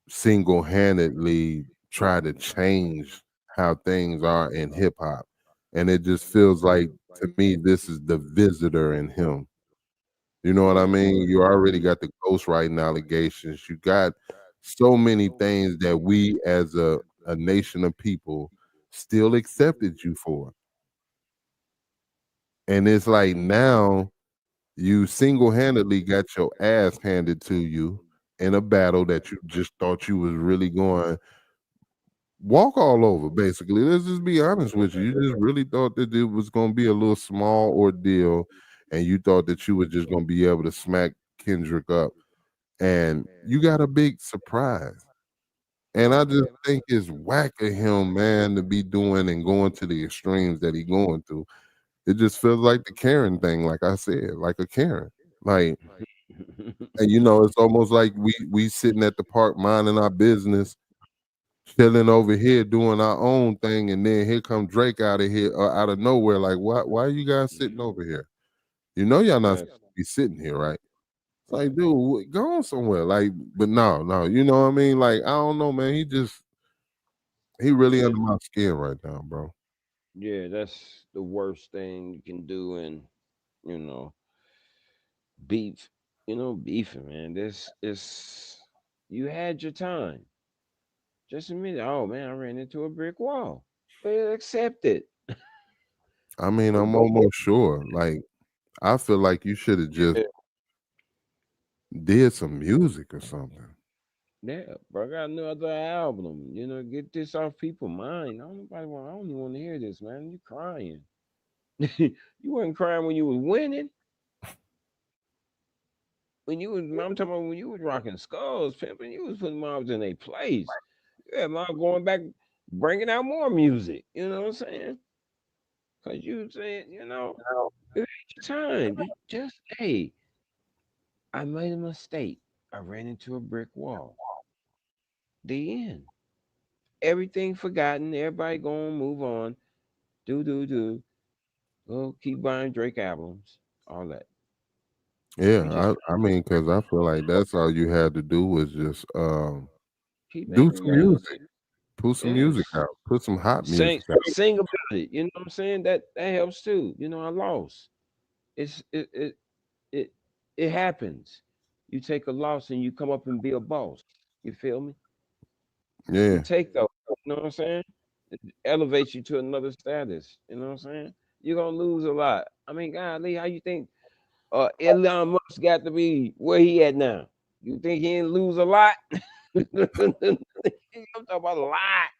single-handedly tried to change how things are in hip hop. And it just feels like to me this is the visitor in him. You know what I Mm. mean? You already got the ghostwriting allegations. You got so many things that we as a nation of people still accepted you for. And it's like now you single-handedly got your ass handed to you in a battle that you just thought you was really going walk all over, basically. Let's just be honest with you. You just really thought that it was gonna be a little small ordeal, and you thought that you were just gonna be able to smack Kendrick up, and you got a big surprise. And I just think it's whack of him, man, to be doing and going to the extremes that he going through. It just feels like the Karen thing, like I said, like a Karen. Like, and it's almost like we sitting at the park minding our business, chilling over here doing our own thing, and then here come Drake out of here out of nowhere. Like, why are you guys sitting over here? Y'all not supposed That's to be sitting here, right? It's like, dude, go on somewhere. Like, but no, you know what I mean? Like, I don't know, man. He really yeah, under my skin right now, bro. yeah. That's the worst thing you can do, and you know, beef. Beefing, man. This is you had your time. Just admit it. Oh man, I ran into a brick wall. Well, accept it. I mean, Don't I'm go. almost sure. Like, I feel like you should have just Yeah, did some music or something. yeah, bro. I got another album. Get this off people's mind. I don't even want to hear this, man. You crying. You wasn't crying when you was winning. I'm talking about when you was rocking skulls, pimping. You was putting mobs in a place. Yeah, mom going back, bringing out more music. You know what I'm saying? Cause you said, it ain't your time. Just hey. I made a mistake. I ran into a brick wall. The end. Everything forgotten. Everybody going move on. Do. Go keep buying Drake albums. All that. We just Yeah, I mean, because I feel like that's all you had to do was just keep do making some music, music. put some music Yes. out, put some hot Sing music out. sing about it. You know what I'm saying? That helps too. I lost. It's it it happens. You take a loss and you come up and be a boss. You feel me? You Yeah, take those. You know what I'm saying? It elevates you to another status. You know what I'm saying? You're gonna lose a lot. I mean, golly, how you think Elon Musk got to be where he at now? You think he didn't lose a lot? I'm talking about a lot.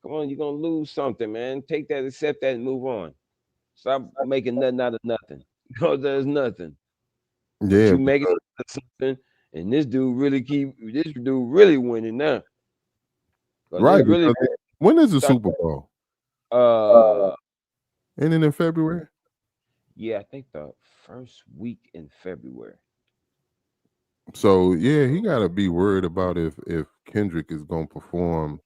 Come on, you're gonna lose something, man. Take that, accept that, and move on. Stop making nothing out of nothing. Because there's nothing. But yeah, you make it out of something, and this dude really winning now. Because right. it's really Because when is the start Super Bowl? uh Ain't it in February? yeah, I think the first week in February. So yeah, he got to be worried about if Kendrick is gonna perform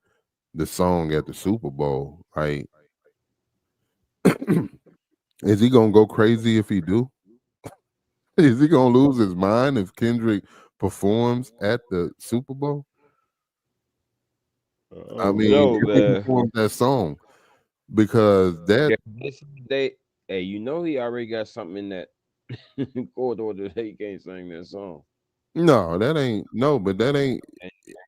the song at the Super Bowl. Like, is he gonna go crazy if he do? Is he gonna lose his mind if Kendrick performs at the Super Bowl? I I don't mean, know, if he man. performs that song, because that Yeah, hey, he already got something in that court order that he can't sing that song. no, that ain't no, but that ain't.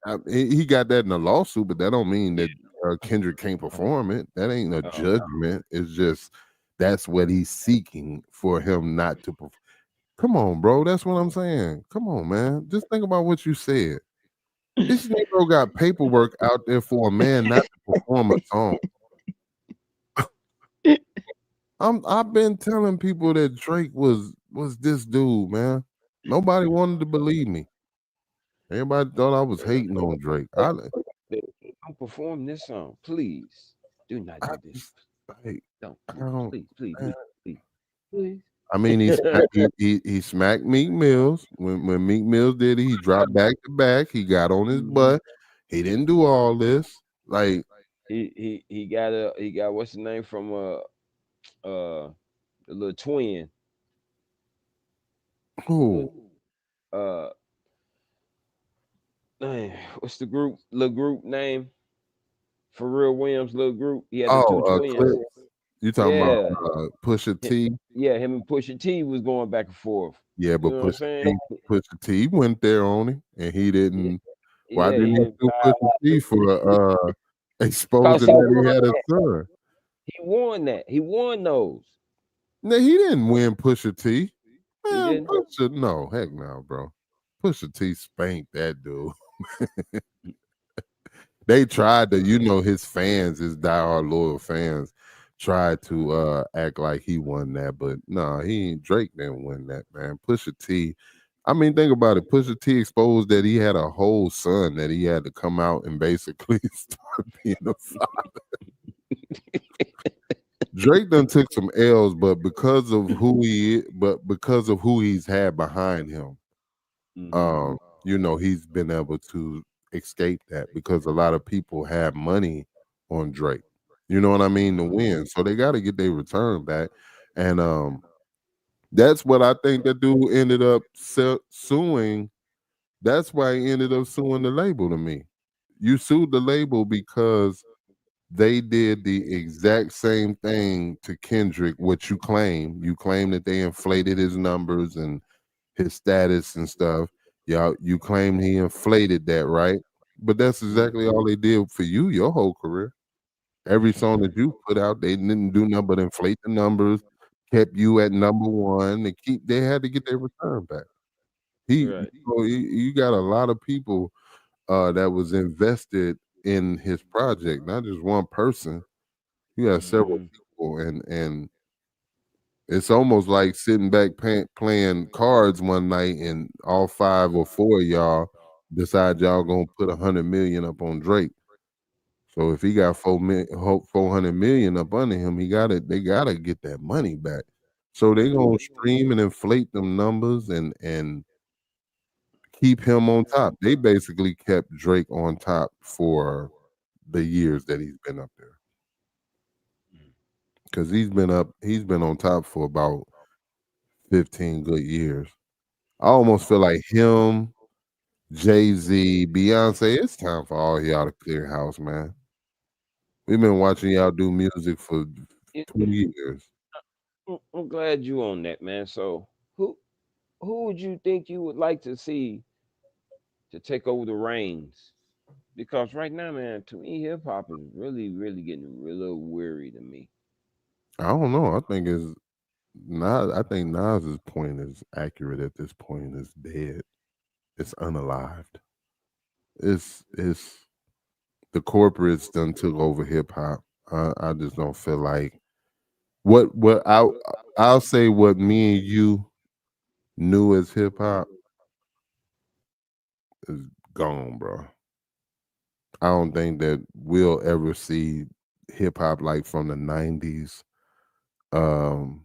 And, He got that in the lawsuit, but that don't mean yeah, that Kendrick can't perform it. That ain't a oh, judgment. It's just that's what he's seeking for him not to perform. Come on, bro. That's what I'm saying. Come on, man. Just think about what you said. This Negro got paperwork out there for a man not to perform a song. I've been telling people that Drake was this dude, man. Nobody wanted to believe me. Everybody thought I was hating on Drake. don't perform this song, please. Do not I do this. just like Don't I please, don't. please, please, Man. please, please, please. I mean, he smacked Meek Mills when Meek Mills did it. He dropped back to back. He got on his Mhm. butt. He didn't do all this. Like, He got what's the name from the little twin, little who? uh man, what's the little group name? Pharrell Williams little group. He had the two Oh, twins. Clip. You talking about Yeah. Pusha Hi- T? Yeah, him and Pusha T was going back and forth. Yeah, You but know what I'm saying? Pusha T went there on him, and he Yeah, didn't. Why yeah, didn't he he didn't sue Pusha T for cause exposing he that he won had a that. son? He won that. He won those. No, he didn't win Pusha T. He Man, didn't. Pusha, no, heck no, bro. Pusha T spanked that dude. They tried to, his fans, his diehard loyal fans, tried to act like he won that, but no, he ain't. Drake didn't win that, man. Pusha T. I mean, think about it. Pusha T exposed that he had a whole son that he had to come out and basically start being a father. Drake done took some L's, but because of who he's had behind him, Hmm. um, he's been able to escape that because a lot of people have money on Drake. You know what I mean? To win. So they got to get their return back. And that's what I think that dude ended up suing. That's why he ended up suing the label to me. You sued the label because they did the exact same thing to Kendrick, what you claim. You claim that they inflated his numbers and his status and stuff. Y'all, you claim he inflated that, right? But that's exactly all they did for you your whole career. Every song that you put out, they didn't do nothing but inflate the numbers, kept you at number one, and they had to get their return back. Right. You got a lot of people that was invested in his project, not just one person. You got several Hmm. people, and it's almost like sitting back playing cards one night, and all five or four of y'all decide y'all gonna put 100 million up on Drake. So if he got 400 million up under him, they gotta get that money back. So they gonna stream and inflate them numbers and keep him on top. They basically kept Drake on top for the years that he's been up there. Because he's been on top for about 15 good years. I almost feel like him, Jay-Z, Beyonce, it's time for all y'all to clear house, man. We've been watching y'all do music for It- 2 years. I'm glad you on that, man. So who would you think you would like to see to take over the reins? Because right now, man, to me, hip hop is really getting a little weary to me. I don't know. I think it's Nas. I think Nas's point is accurate at this point. It's dead. It's unalived. It's the corporates done took over hip hop. I just don't feel like what I'll say what me and you knew as hip hop is gone, bro. I don't think that we'll ever see hip hop like from the '90s. Um,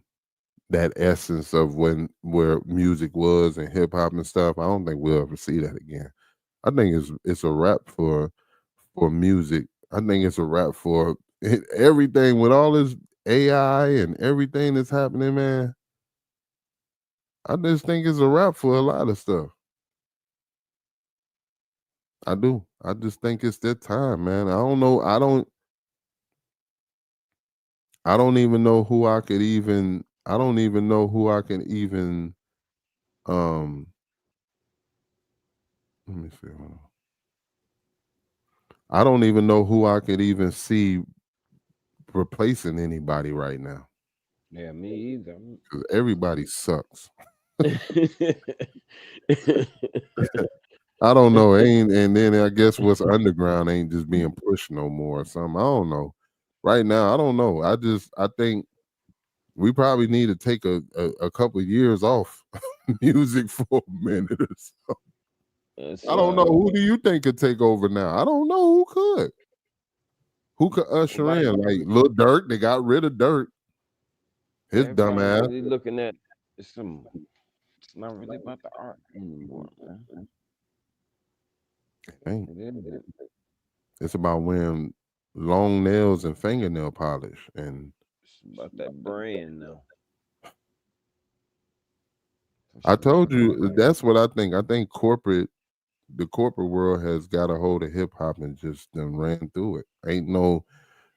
that essence of when where music was and hip hop and stuff. I don't think we'll ever see that again. I think it's a wrap for music. I think it's a wrap for everything with all this AI and everything that's happening, man. I just think it's a wrap for a lot of stuff. I do. I just think it's that time, man. I don't know. I don't even know who I could even I don't even know who I can even um let me see. Hold on. I don't even know who I could even see replacing anybody right now Yeah, me either. because everybody sucks. I don't know. Ain't and then I guess what's underground ain't just being pushed no more or something. I don't know. Right now, I don't know. I think we probably need to take a couple of years off music for a minute or so. It's I don't know. Who do you think could take over now? I don't know who could. Who could usher everybody, in? Like Lil Durk, they got rid of Dirk. His dumb everybody ass. really looking at some. It's not really about the art anymore, man. Ain't. It isn't. It's about wearing long nails and fingernail polish. And It's about that brand now, for I sure. told you that's what I think. I think the corporate world has got a hold of hip hop and just then ran through it.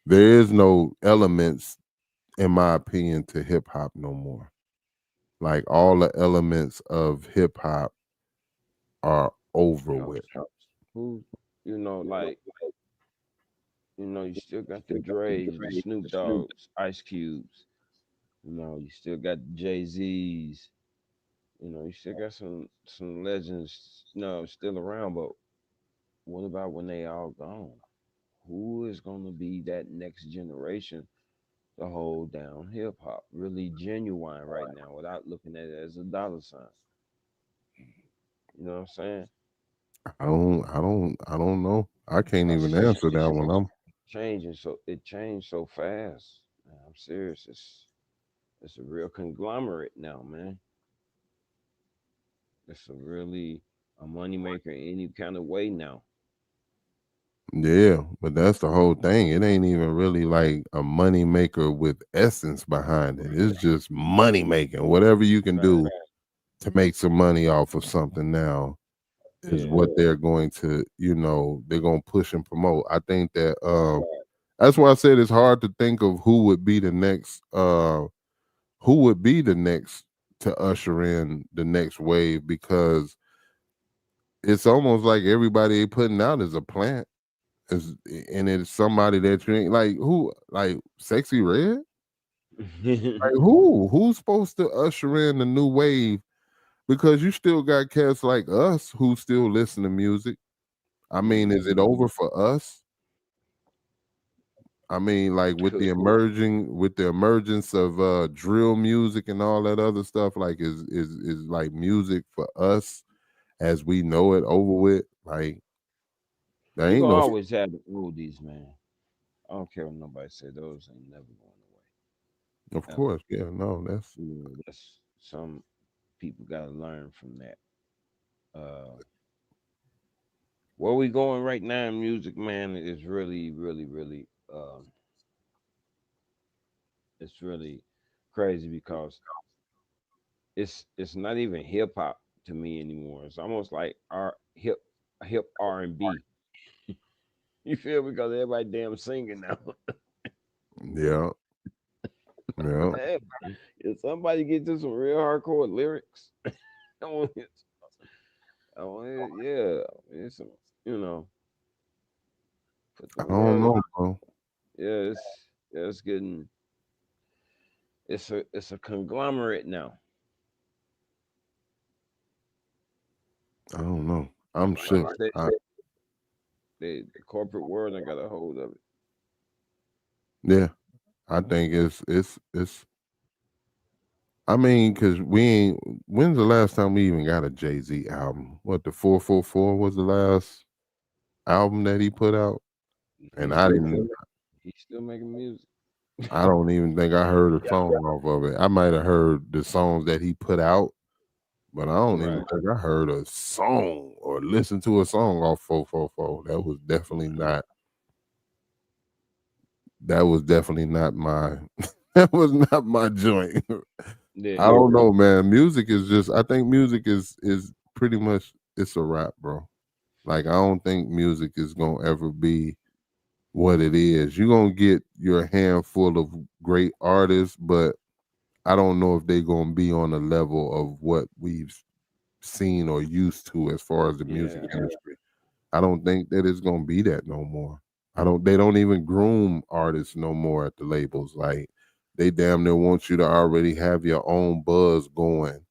There is no elements, in my opinion, to hip hop no more. Like all the elements of hip hop are over with. Coach, who, like, you still got the Dre's, the Snoop Dogg's, Ice Cubes. You still got the Jay Z's. You still got some legends, still around. But what about when they all gone? Who is gonna be that next generation to hold down hip hop? Really genuine right now, without looking at it as a dollar sign. You know what I'm saying? I don't know. I can't even Cause answer that one. I'm it changed so fast. Man, I'm serious. It's a real conglomerate now, man. It's a really a moneymaker in any kind of way now. Yeah, but that's the whole thing. It ain't even really like a money maker with essence behind it. It's just money making. Whatever you can Right. do to make some money off of something now is Yeah. what they're going to, they're going to push and promote. I think that that's why I said it's hard to think of who would be the next to usher in the next wave because it's almost like everybody they putting out is a plant. Is and it's somebody that you ain't like who like Sexy Red? Like who's supposed to usher in the new wave? Because you still got cats like us who still listen to music. I mean, is it Mhm. over for us? I mean, like with the emergence of drill music and all that other stuff, like is like music for us as we know it over with. Like there You ain't gonna no always have the oldies, man. I don't care what nobody say; those ain't never going away. Of Uh, course, yeah, no, that's that's some people got to learn from that. Uh, where we going right now in music, man, is really, really, really, it's really crazy because it's not even hip hop to me anymore. It's almost like our hip R&B. You feel me? Because everybody damn singing now. yeah, yeah. Hey, if somebody get to some real hardcore lyrics, I want it. I want it. Yeah, it's some, you know, put the I don't world. know, bro. Yeah, it's getting it's a conglomerate now. I don't know. I'm Like shook. the corporate world I got a hold of it. Yeah, I think it's. I mean, cause we ain't. When's the last time we even got a Jay Z album? What, the 444 was the last album that he put out, and He's I still making didn't. he's still making music. I don't even think I heard a song off of it. I might have heard the songs that he put out, but I don't even Right. think I heard a song or listened to a song off 444. That was definitely not. That was definitely not my. That was not my joint. I Yeah. don't know, man. Music is just. I think music is pretty much it's a wrap, bro. Like I don't think music is gonna ever be what it is. You're gonna get your handful of great artists, but I don't know if they're gonna be on the level of what we've seen or used to as far as the music Yeah. industry. I don't think that it's gonna be that no more. I don't they don't even groom artists no more at the labels. Like they damn near want you to already have your own buzz going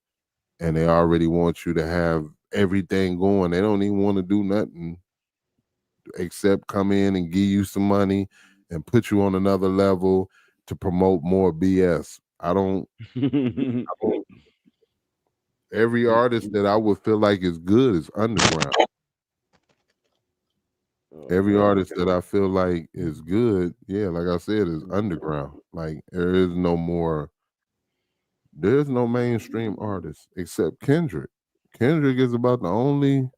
and they already want you to have everything going. They don't even want to do nothing except come in and give you some money and put you on another level to promote more BS. I don't every artist that I would feel like is good is underground. Every Okay. artist that I feel like is good, yeah, like I said, is underground. Like there's no mainstream artist except Kendrick. Kendrick is about the only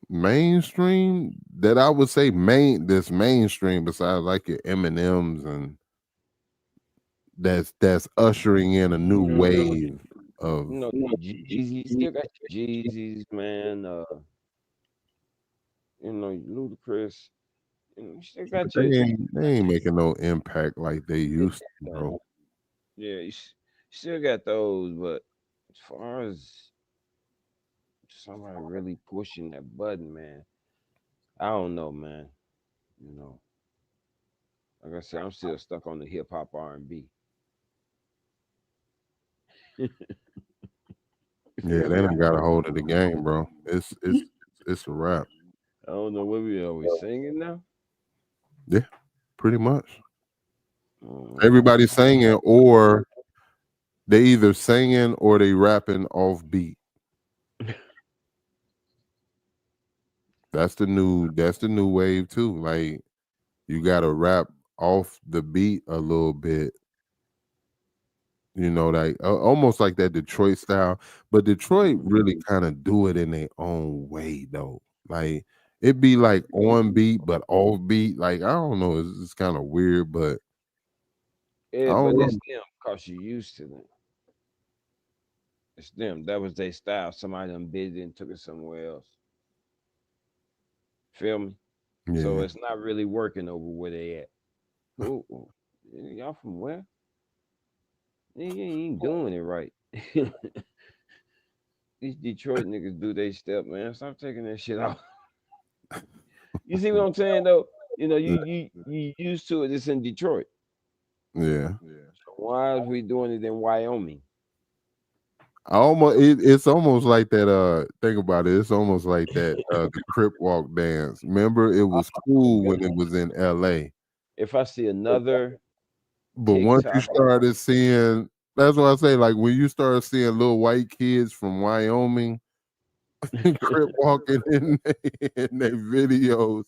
mainstream that I would say that's mainstream besides like your Eminems and that's ushering in a new Mm, wave of Jeezy still got Jeezys, man. Ludacris. You still but got they ain't making no impact like they used to, yeah, bro. yeah, still got those, but as far as somebody really pushing that button, man, I don't know, man. You know, like I said, I'm still stuck on the hip hop R&B. You Yeah, feel they me? done got a hold of the game, bro. It's a wrap. I don't know what we always singing now. Yeah, pretty much. Mm, Everybody's singing, or they either singing or they rapping off beat. That's the new wave too. Like you gotta rap off the beat a little bit, like almost like that Detroit style. But Detroit really kind of do it in their own way though. Like it be like on beat but off beat. Like I don't know, it's kind of weird, but I yeah, don't but know. it's them because you used to them. It's them. That was their style. Somebody done bid it and took it somewhere else. Feel me? So Yeah, it's not really working over where they at. Who? Y'all from where? You ain't doing it right. These Detroit niggas do they step, man. Stop taking that shit off. You see what I'm saying though? You used to it. It's in Detroit. yeah. So why is we doing it in Wyoming? It's almost like that. Think about it. It's almost like that. The Crip Walk dance. Remember, it was cool when it was in L.A. If I see another But once you TikTok, started seeing, that's what I say. Like when you start seeing little white kids from Wyoming crip walking in their videos,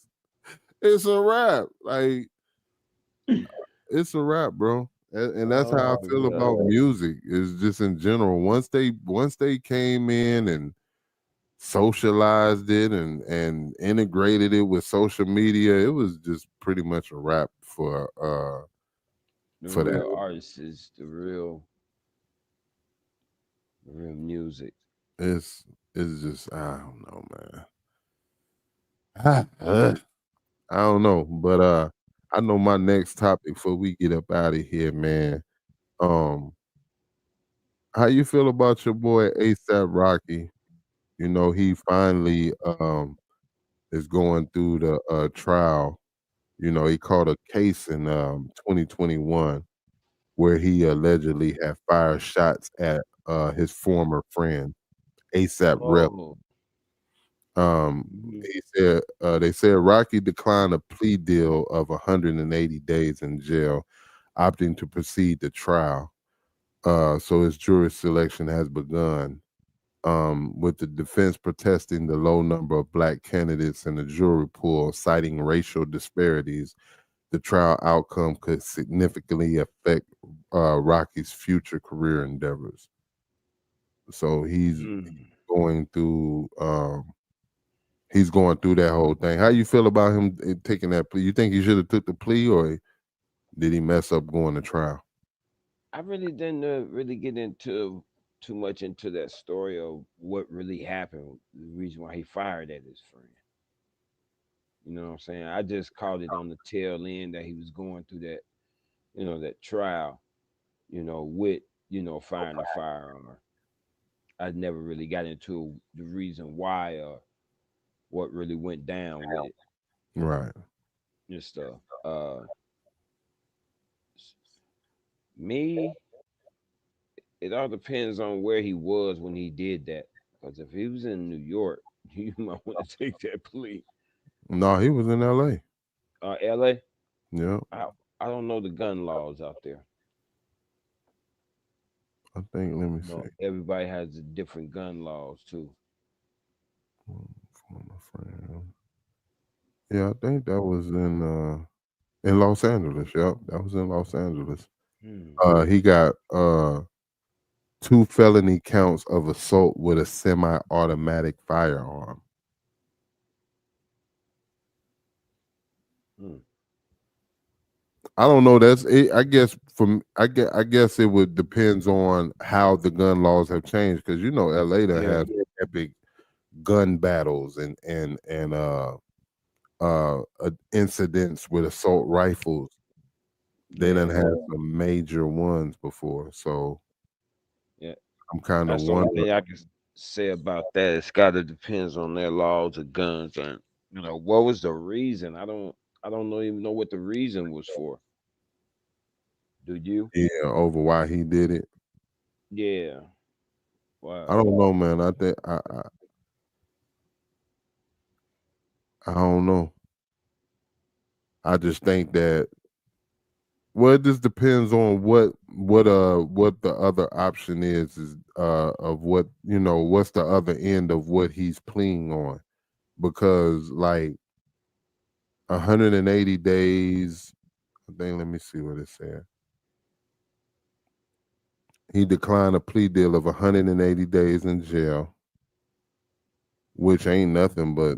it's a wrap. Like it's a wrap, bro. And that's how I Oh feel about God. music. Is just in general. Once they came in and socialized it and integrated it with social media, it was just pretty much a wrap The for that. real artist is the real music. It's just I don't know, man. I don't know, but I know my next topic before we get up out of here, man. Um, how you feel about your boy ASAP Rocky? You know, he finally is going through the trial. You know, he caught a case in 2021 where he allegedly had fired shots at his former friend ASAP Rep. Oh. Um, Mhm. he said they said Rocky declined a plea deal of 180 days in jail, opting to proceed to trial. So his jury selection has begun. With the defense protesting the low number of black candidates in the jury pool, citing racial disparities, the trial outcome could significantly affect Rocky's future career endeavors. So Mm. going through he's going through that whole thing. How you feel about him taking that plea? You think he should have took the plea, or did he mess up going to trial? I really didn't really get into too much into that story of what really happened, the reason why he fired at his friend. You know what I'm saying? I just caught it on the tail end that he was going through that, that trial, with, firing a firearm. I never really got into the reason why or what really went down with it Right. and stuff. S- Me, it all depends on where he was when he did that. Because if he was in New York, you might want to take that plea. No, he was in L.A. LA, Yeah, I don't know the gun laws out there. I think. Let me see. Everybody has the different gun laws too. For my friend. Yeah, I think that was in Los Angeles. Yep, that was in Los Angeles. Hmm. He got two felony counts of assault with a semi-automatic firearm. Hmm. I don't know. That's it. I guess I guess it would depends on how the gun laws have changed because you know L.A. to Yeah. have epic gun battles and incidents with assault rifles. They done Yeah. had some major ones before, so Yeah. I'm kind of That's the only wondering. thing I can say about that. It's gotta depends on their laws of guns and what was the reason. I don't know even know what the reason was for. Do you? Yeah, over why he did it. Yeah. I Wow. don't know, man. I don't know. I just think that well, it just depends on what the other option is of what what's the other end of what he's pleading on because like 180 days. I think let me see what it said. He declined a plea deal of 180 days in jail, which ain't nothing but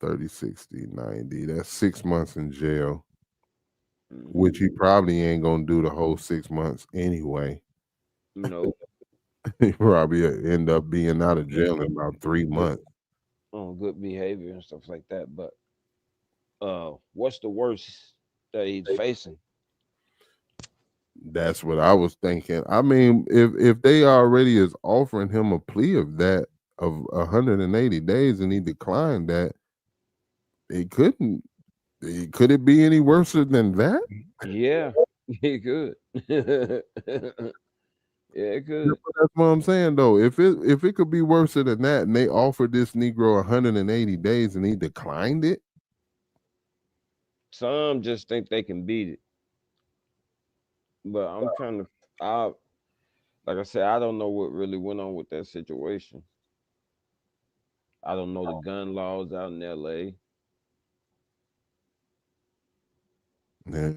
30, 60, 90. That's 6 months in jail, which Hmm. he probably ain't gonna do the whole 6 months anyway. Nope. He probably end up being out of jail in about 3 months. On good behavior and stuff like that. But what's the worst that he's facing? That's what I was thinking. I mean, if they already is offering him a plea of that of 180 days and he declined that, it couldn't. Could it be any worse than that? Yeah, it could. Yeah, it Yeah, could. but that's what I'm saying though. If it could be worse than that, and they offered this Negro 180 days and he declined it, Some just think they can beat it, but I'm trying to. I like I said, I don't know what really went on with that situation. I don't know the gun laws out in L.A. yeah,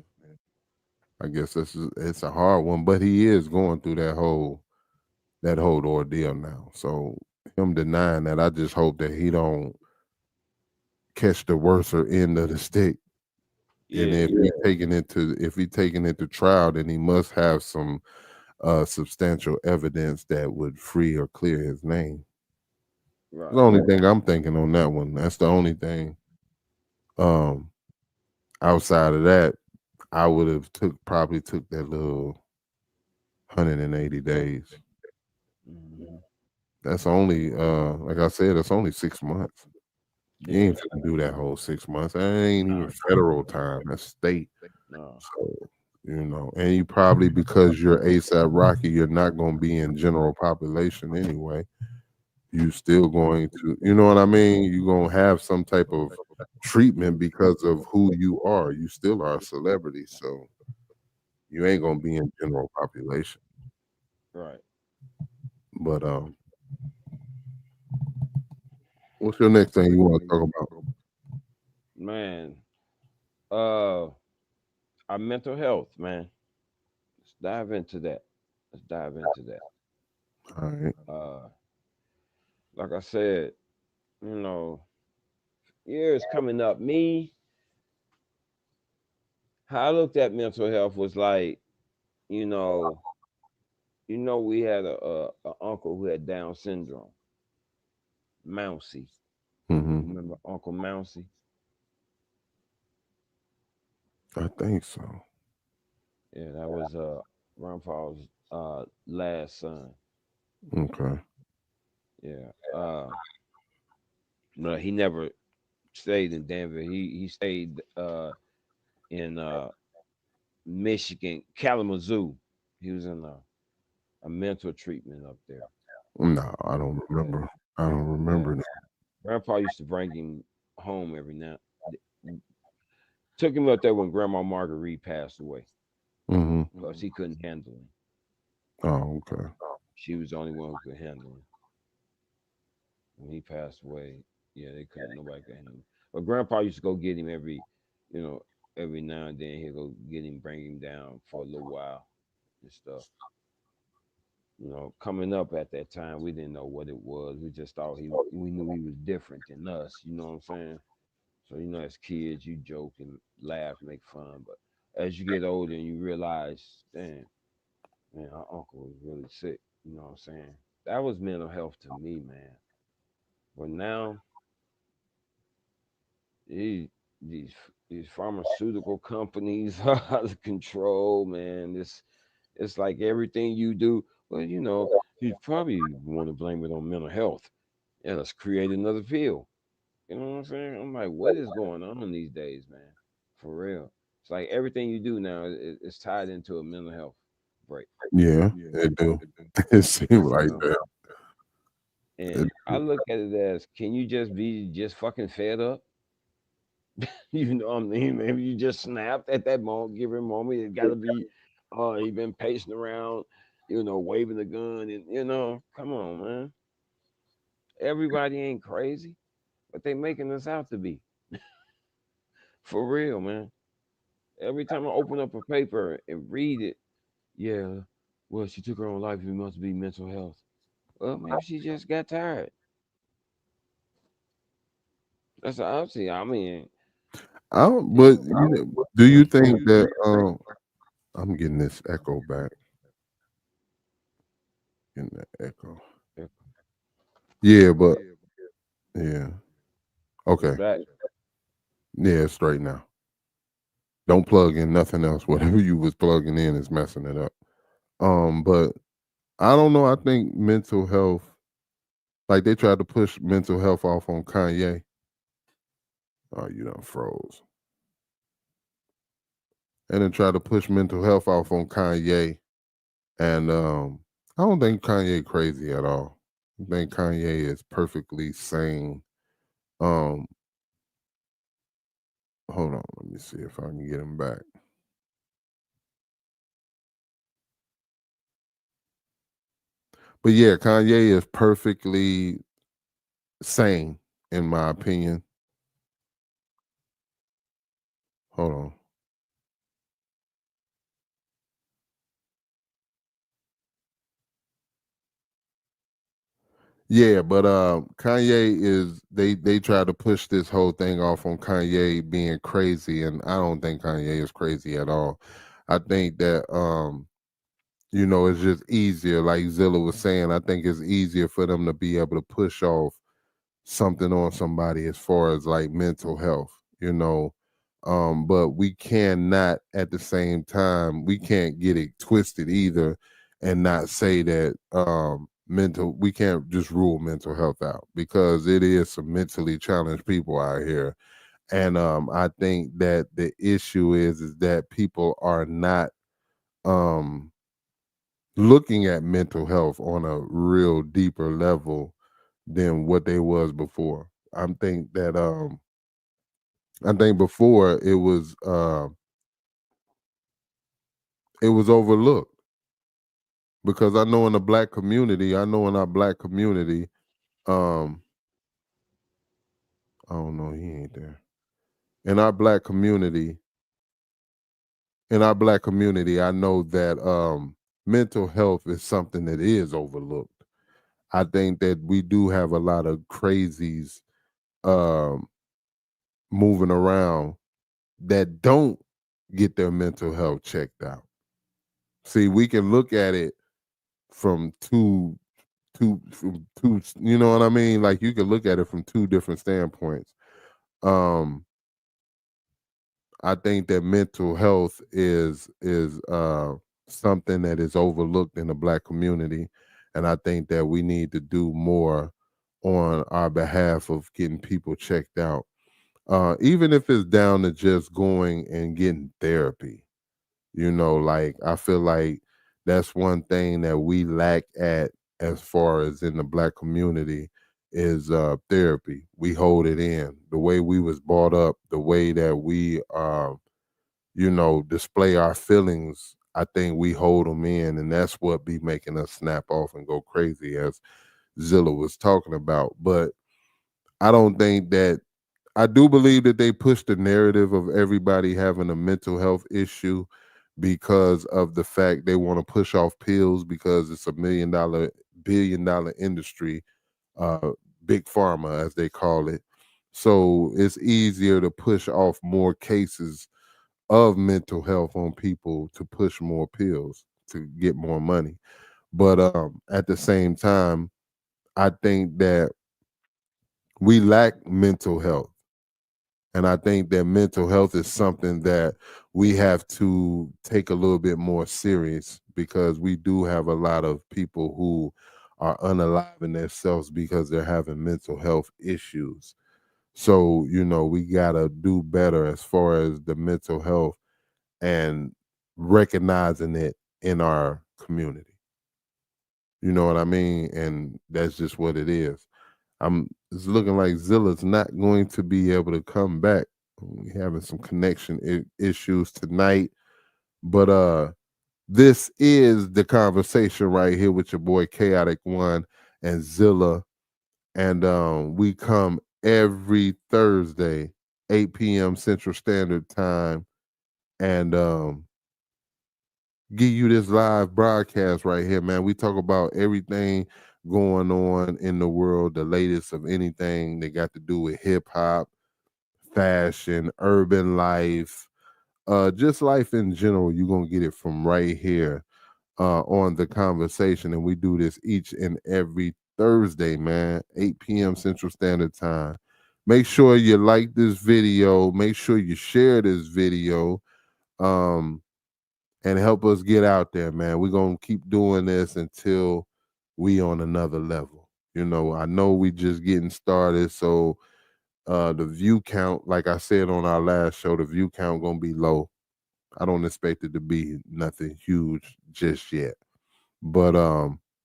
I guess it's a hard one, but he is going through that whole ordeal now. So him denying that, I just hope that he don't catch the worser end of the stick. And Yeah, if he taking it to trial, then he must have some substantial evidence that would free or clear his name. The right. only thing I'm thinking on that one. That's the only thing. Um, outside of that, I would have probably took that little 180 days. Hmm. That's only like I said, that's only 6 months. You Yeah, ain't finna do that whole 6 months. That ain't nah, even federal time. That's state. nah, So and you probably, because you're ASAP Rocky, you're not gonna be in general population anyway. You still going to, you know what I mean? You're gonna have some type of treatment because of who you are. You still are a celebrity, so you ain't gonna be in general population. right. But what's your next thing you want to talk about? Man, uh, our mental health, man. Let's dive into that. Let's dive into that. All right. Uh, like I said, you know, years coming up. Me, how I looked at mental health was like, you know, we had a uncle who had Down syndrome, Mousy. Hmm. You remember Uncle Mousy? I think so. Yeah, that was grandpa's last son. Okay. Yeah. No, he never stayed in Denver. He stayed in Michigan, Kalamazoo. He was in a mental treatment up there. No, I don't Yeah, remember. I don't yeah. remember that. Grandpa used to bring him home every now. Took him up there when Grandma Marguerite passed away Hmm. because he couldn't handle him. Oh, okay. She was the only one who could handle him. When he passed away, yeah, they couldn't. Nobody could handle him. But Grandpa used to go get him you know, every now and then. He'd go get him, bring him down for a little while and stuff. Coming up at that time, we didn't know what it was. We just thought we knew he was different than us. You know what I'm saying? So as kids, you joke and laugh, make fun. But as you get older and you realize, damn, man, our uncle was really sick. You know what I'm saying? That was mental health to me, man. But now, these these these pharmaceutical companies are out of control, man. It's like everything you do. Well, you probably want to blame it on mental health. Yeah, let's create another pill. You know what I'm saying? I'm like, what is going on these days, man? For real. It's like everything you do now is tied into a mental health break. Yeah, it do. It seems You like know? that. And It, I look at it as, can you just be just fucking fed up? You know what I mean? Maybe you just snapped at that moment, given moment. It got to be, oh, he been pacing around, waving the gun, and come on, man. Everybody ain't crazy, but they making us out to be. For real, man. Every time I open up a paper and read it, yeah, well, she took her own life. It must be mental health. Well, maybe she just got tired. That's what I'm seeing. I mean, I don't, you but know, do you yeah, think that I'm getting this echo back? Getting that echo. yeah, Yeah, but yeah. it's Okay. back. Yeah, it's straight now. Don't plug in nothing else. Whatever you was plugging in is messing it up. But I don't know. I think mental health, like they tried to push mental health off on Kanye. Oh, you done froze. And then tried to push mental health off on Kanye. And I don't think Kanye crazy at all. I think Kanye is perfectly sane. Um, hold on, let me see if I can get him back. But yeah, Kanye is perfectly sane in my opinion. Hold on. Yeah, but Kanye is they try to push this whole thing off on Kanye being crazy, and I don't think Kanye is crazy at all. I think that it's just easier, like Zilla was saying. I think it's easier for them to be able to push off something on somebody as far as like mental health, but we cannot at the same time, we can't get it twisted either and not say that mental we can't just rule mental health out, because it is some mentally challenged people out here. And I think that the issue is that people are not um looking at mental health on a real deeper level than what they was before. I think before it was overlooked, because I know in our black community, um I don't know, he ain't there. In our black community, I know that mental health is something that is overlooked. I think that we do have a lot of crazies um moving around that don't get their mental health checked out. See, we can look at it from two, you know what I mean? Like, you can look at it from two different standpoints. Um I think that mental health is something that is overlooked in the black community, and I think that we need to do more on our behalf of getting people checked out. Even if it's down to just going and getting therapy. Like, I feel like that's one thing that we lack at, as far as in the black community, is therapy. We hold it in. The way we was brought up, the way that we display our feelings, I think we hold them in, and that's what be making us snap off and go crazy, as Zilla was talking about. But I don't think that I do believe that they push the narrative of everybody having a mental health issue because of the fact they want to push off pills, because it's a billion dollar industry, uh, big pharma as they call it. So it's easier to push off more cases of mental health on people to push more pills to get more money. But at the same time, I think that we lack mental health. And I think that mental health is something that we have to take a little bit more serious, because we do have a lot of people who are unaliving themselves because they're having mental health issues. So, we got to do better as far as the mental health and recognizing it in our community. You know what I mean? And that's just what it is. It's looking like Zilla's not going to be able to come back. We having some connection issues tonight, but this is the conversation right here with your boy Chaotic One and Zilla, and we come every Thursday, 8 p.m. Central Standard Time, and give you this live broadcast right here, man. We talk about everything going on in the world, the latest of anything that got to do with hip hop, fashion, urban life, just life in general. You're gonna get it from right here on the conversation. And we do this each and every Thursday, man, 8 p.m. Central Standard Time. Make sure you like this video, make sure you share this video. Um, and help us get out there, man. We're gonna keep doing this until we on another level. I know we just getting started, so the view count, like I said on our last show, the view count gonna be low. I don't expect it to be nothing huge just yet. But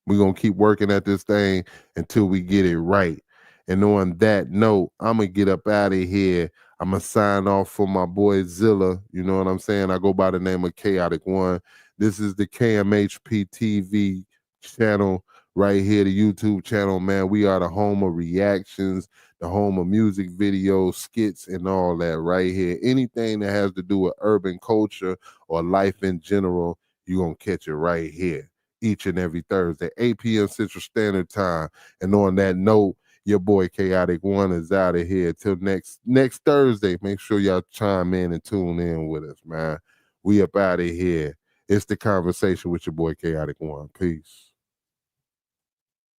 we're gonna keep working at this thing until we get it right. And on that note, I'm gonna get up out of here. I'm gonna sign off for my boy Zilla. You know what I'm saying? I go by the name of Chaotic One. This is the KMHP TV channel right here, the YouTube channel, man. We are the home of reactions, the home of music videos, skits, and all that right here. Anything that has to do with urban culture or life in general, you're gonna catch it right here. each and every Thursday, 8 p.m. Central Standard Time. And on that note, your boy Chaotic One is out of here. Till next Thursday. Make sure y'all chime in and tune in with us, man. We up out of here. It's the conversation with your boy Chaotic One. Peace.